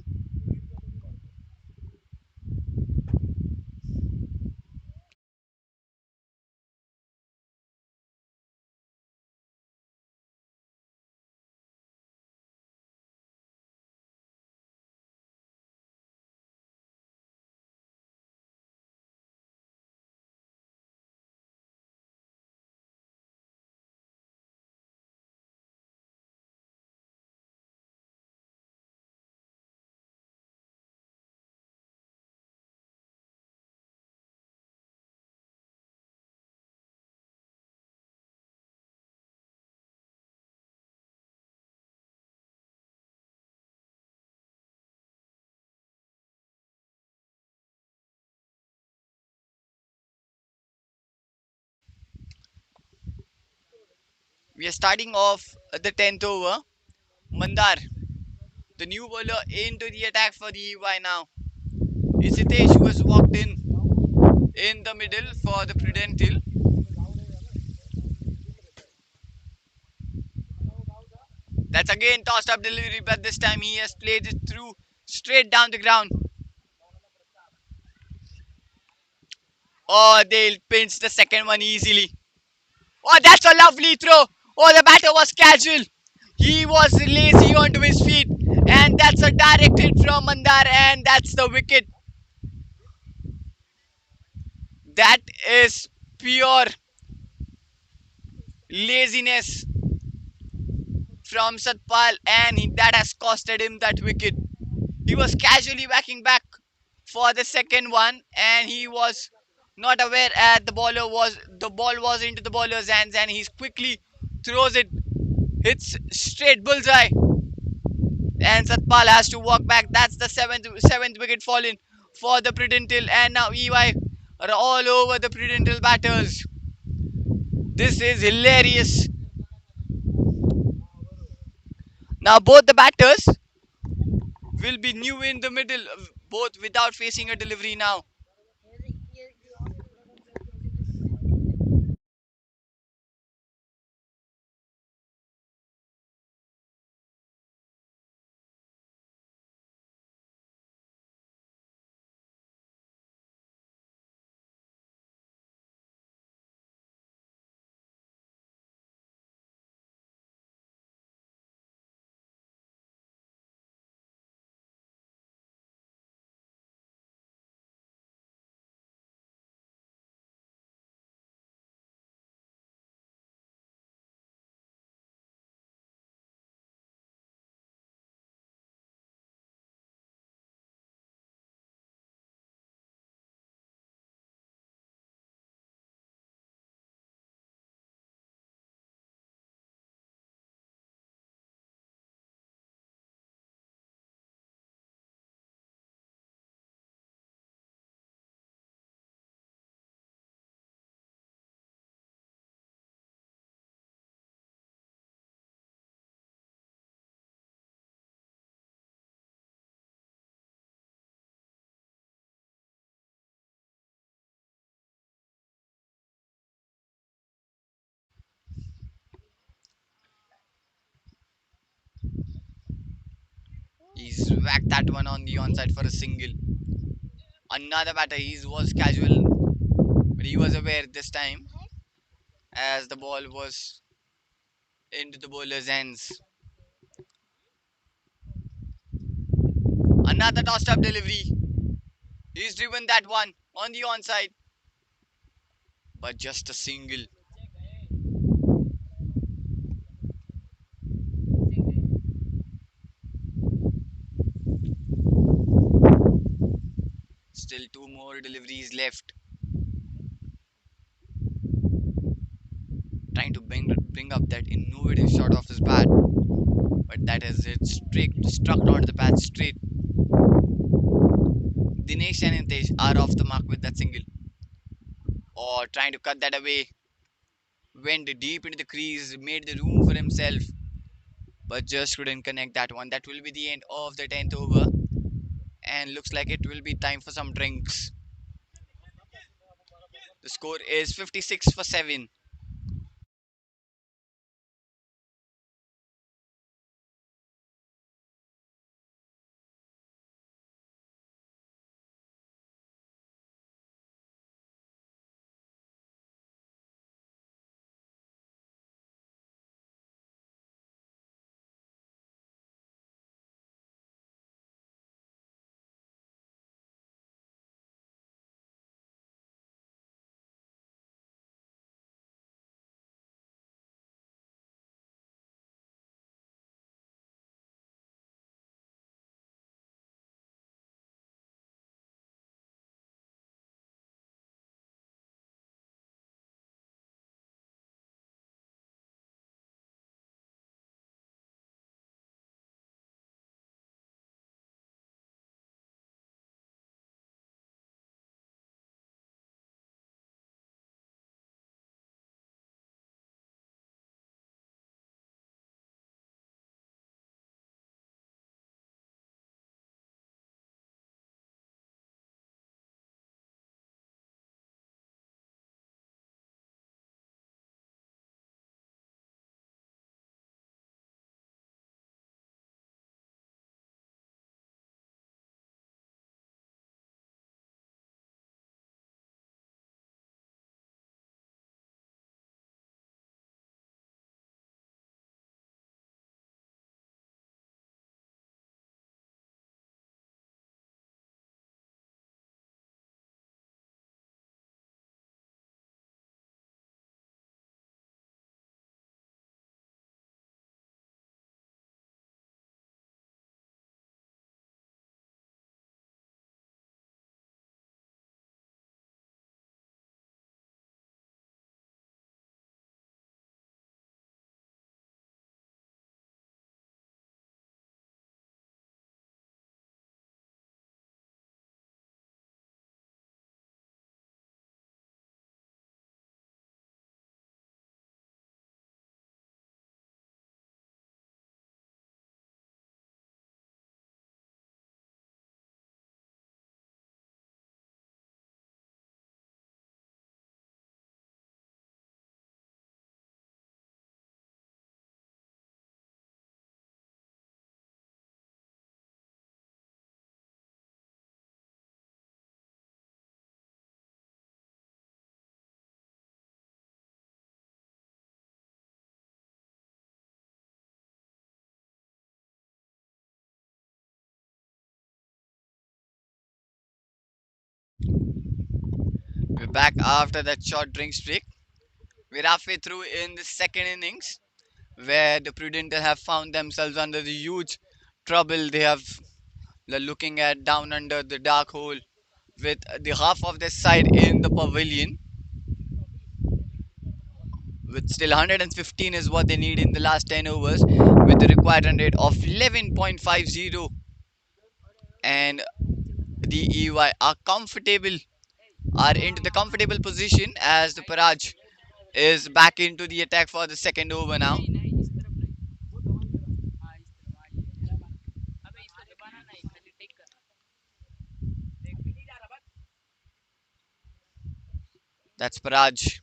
We are starting off the 10th over. Mandar, the new bowler, into the attack for the EY now. Icici who has walked in the middle for the Prudental. That's again tossed up delivery, but this time he has played it through straight down the ground. Oh, they'll pinch the second one easily. Oh, that's a lovely throw. Oh, the batter was casual. He was lazy onto his feet. And that's a direct hit from Mandar, and that's the wicket. That is pure laziness from Satpal, and that has costed him that wicket. He was casually backing back for the second one, and he was not aware at the ball was into the bowler's hands, and he quickly throws it, hits straight bullseye, and Satpal has to walk back. That's the seventh wicket fallen for the Prudental, and now EY are all over the Prudental batters. This is hilarious. Now both the batters will be new in the middle, both without facing a delivery now. He's whacked that one on the onside for a single. Another batter, he was casual, but he was aware this time as the ball was into the bowler's hands. Another tossed up delivery. He's driven that one on the onside, but just a single. Still two more deliveries left. Trying to bring up that innovative shot off his bat, but that has hit straight, struck onto the bat straight. Dinesh and Intesh are off the mark with that single, or trying to cut that away. Went deep into the crease, made the room for himself, but just couldn't connect that one. That will be the end of the 10th over, and looks like it will be time for some drinks. The score is 56 for 7. We're back after that short drink streak. We're halfway through in the second innings, where the Prudental have found themselves under the huge trouble. They're looking at down under the dark hole with the half of their side in the pavilion. With still 115 is what they need in the last 10 overs, with the required run rate of 11.50, and the EY are into the comfortable position as the Paraj is back into the attack for the second over now. That's Paraj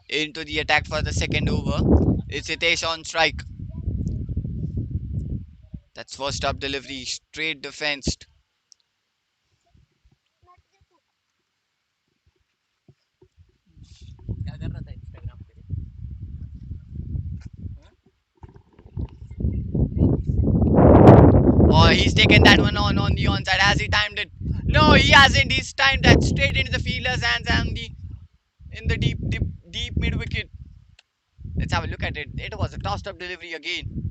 into the attack for the second over. It's Hitesh on strike. That's first up delivery, straight defensed. Oh, he's taken that one on the onside. Has he timed it? No, he hasn't. He's timed that straight into the fielder's hands and the in the deep mid wicket. Let's have a look at it. It was a tossed up delivery again.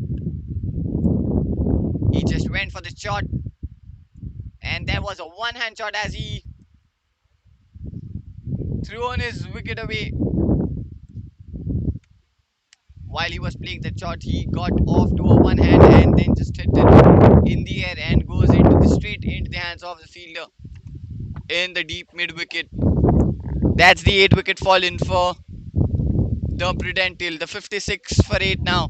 He just went for the shot, and there was a one hand shot as he threw on his wicket away. While he was playing the shot, he got off to a one hand and then just hit it in the air and goes into the straight into the hands of the fielder in the deep mid wicket. That's the 8 wicket fall in for the Prudental. The 56 for 8 now.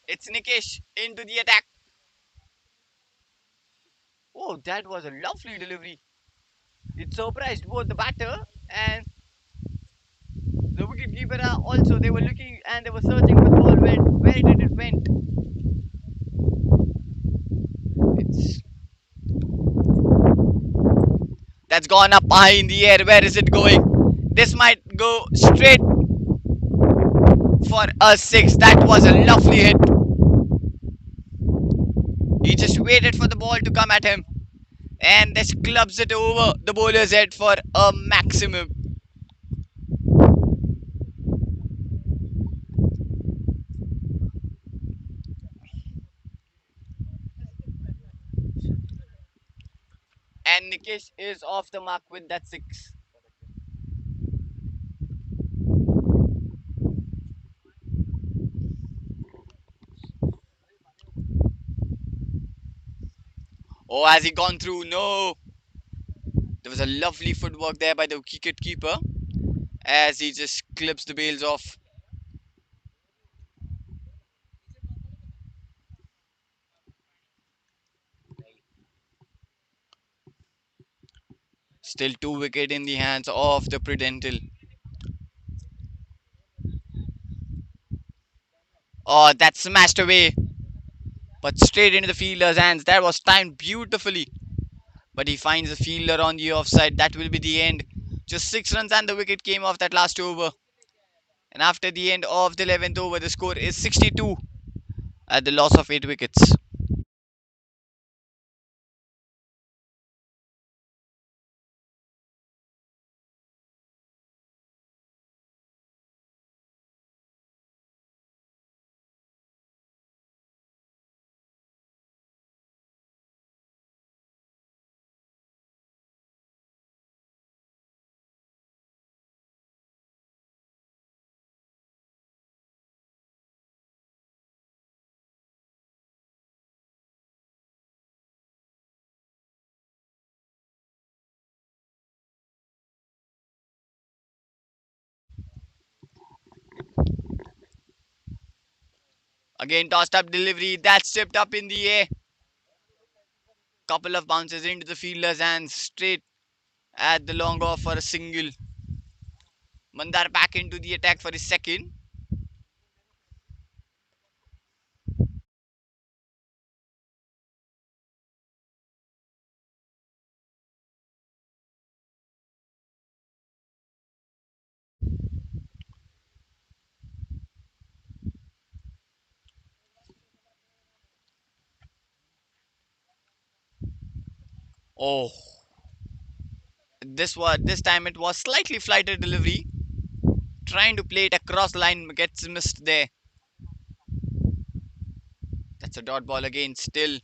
It's Nikesh into the attack. Oh, that was a lovely delivery. It surprised both the batter and the wicketkeeper. Also, they were looking and they were searching for the ball. Where did it went? It's that's gone up high in the air. Where is it going? This might go straight for a six. That was a lovely hit. He just waited for the ball to come at him and just clubs it over the bowler's head for a maximum. And Nikesh is off the mark with that six. Oh, has he gone through? No. There was a lovely footwork there by the wicket keeper as he just clips the bails off. Still 2 wicket in the hands of the Prudental. Oh, that smashed away, but straight into the fielder's hands. That was timed beautifully. But he finds the fielder on the offside. That will be the end. Just 6 runs and the wicket came off that last over. And after the end of the 11th over, the score is 62 at the loss of 8 wickets. Again, tossed up delivery. That's tipped up in the air. Couple of bounces into the fielder's hands. Straight at the long off for a single. Mandar back into the attack for his second. Oh, this time it was slightly flighted delivery. Trying to play it across the line gets missed there. That's a dot ball again. Still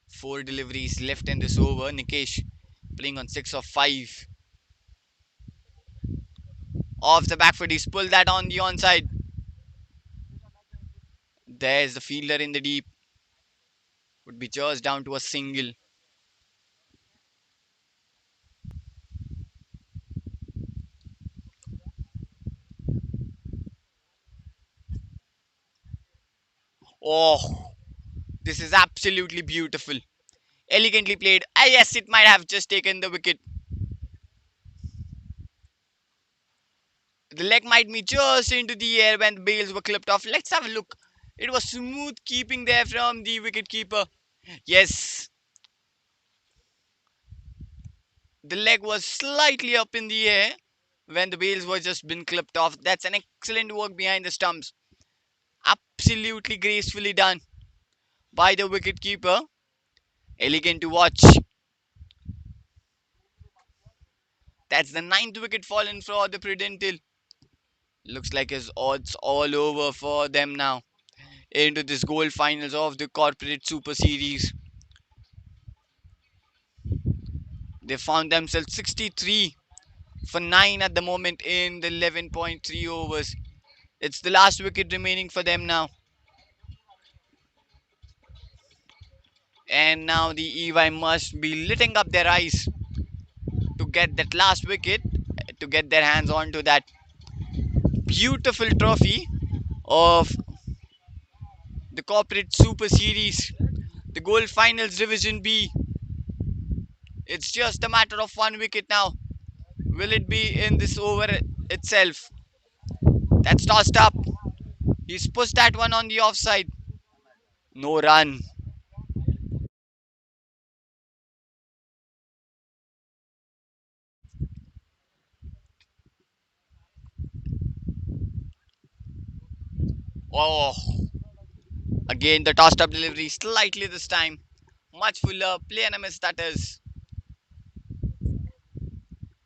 four deliveries left in this over. Nikesh playing on 6 of 5. Off the back foot, he's pulled that on the onside. There's the fielder in the deep. Would be just down to a single. Oh, this is absolutely beautiful. Elegantly played. Ah, yes, it might have just taken the wicket. The leg might be just into the air when the bails were clipped off. Let's have a look. It was smooth keeping there from the wicket keeper. Yes, the leg was slightly up in the air when the bails were just been clipped off. That's an excellent work behind the stumps. Absolutely gracefully done by the wicket keeper. Elegant to watch. That's the ninth wicket fallen for the Prudental. Looks like his odds all over for them now into this gold finals of the corporate super series. They found themselves 63 for 9 at the moment in the 11.3 overs. It's the last wicket remaining for them now. And now the EY must be lighting up their eyes to get that last wicket, to get their hands onto that beautiful trophy of the corporate super series, the gold finals division B. It's just a matter of one wicket now. Will it be in this over itself? That's tossed up. He's pushed that one on the offside. No run. Oh, again the tossed up delivery slightly this time. Much fuller. Play and a miss that is.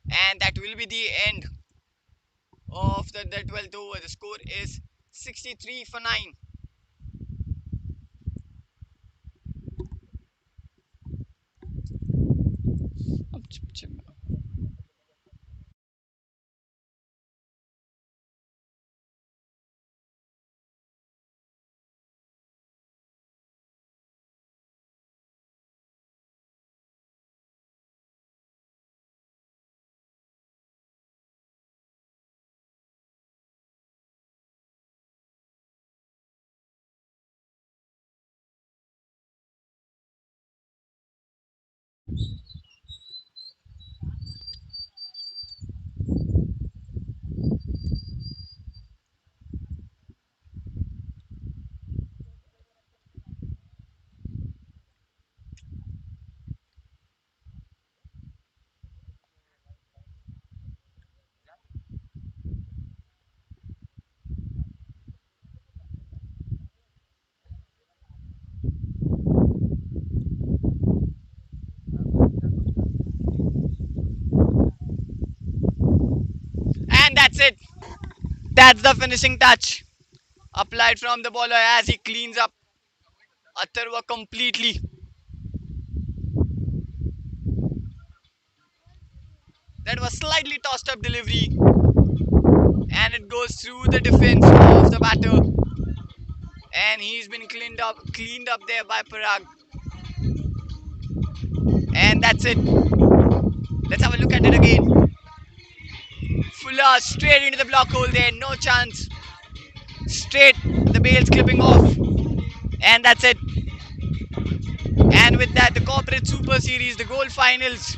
And that will be the end of the 12th over. The score is 63 for 9. And that's it. That's the finishing touch. Applied from the bowler as he cleans up Atharva completely. That was slightly tossed up delivery and it goes through the defense of the batter and he's been cleaned up there by Parag. And that's it. Let's have a look at it again. Fuller straight into the block hole there, no chance. Straight, the bail's clipping off. And that's it. And with that, the Corporate Super Series, the gold finals,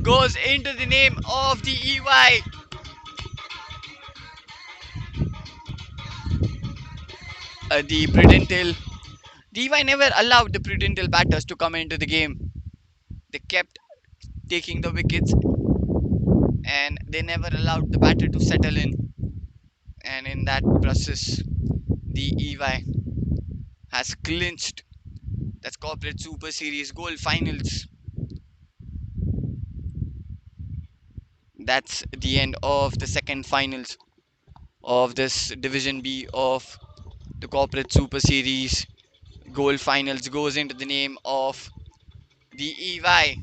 goes into the name of the EY. The Prudental. The EY never allowed the Prudental batters to come into the game. They kept taking the wickets and they never allowed the batter to settle in. And in that process, the EY has clinched that Corporate Super Series gold finals That's the end of the second finals of this Division B of the Corporate Super Series. Gold finals goes into the name of the EY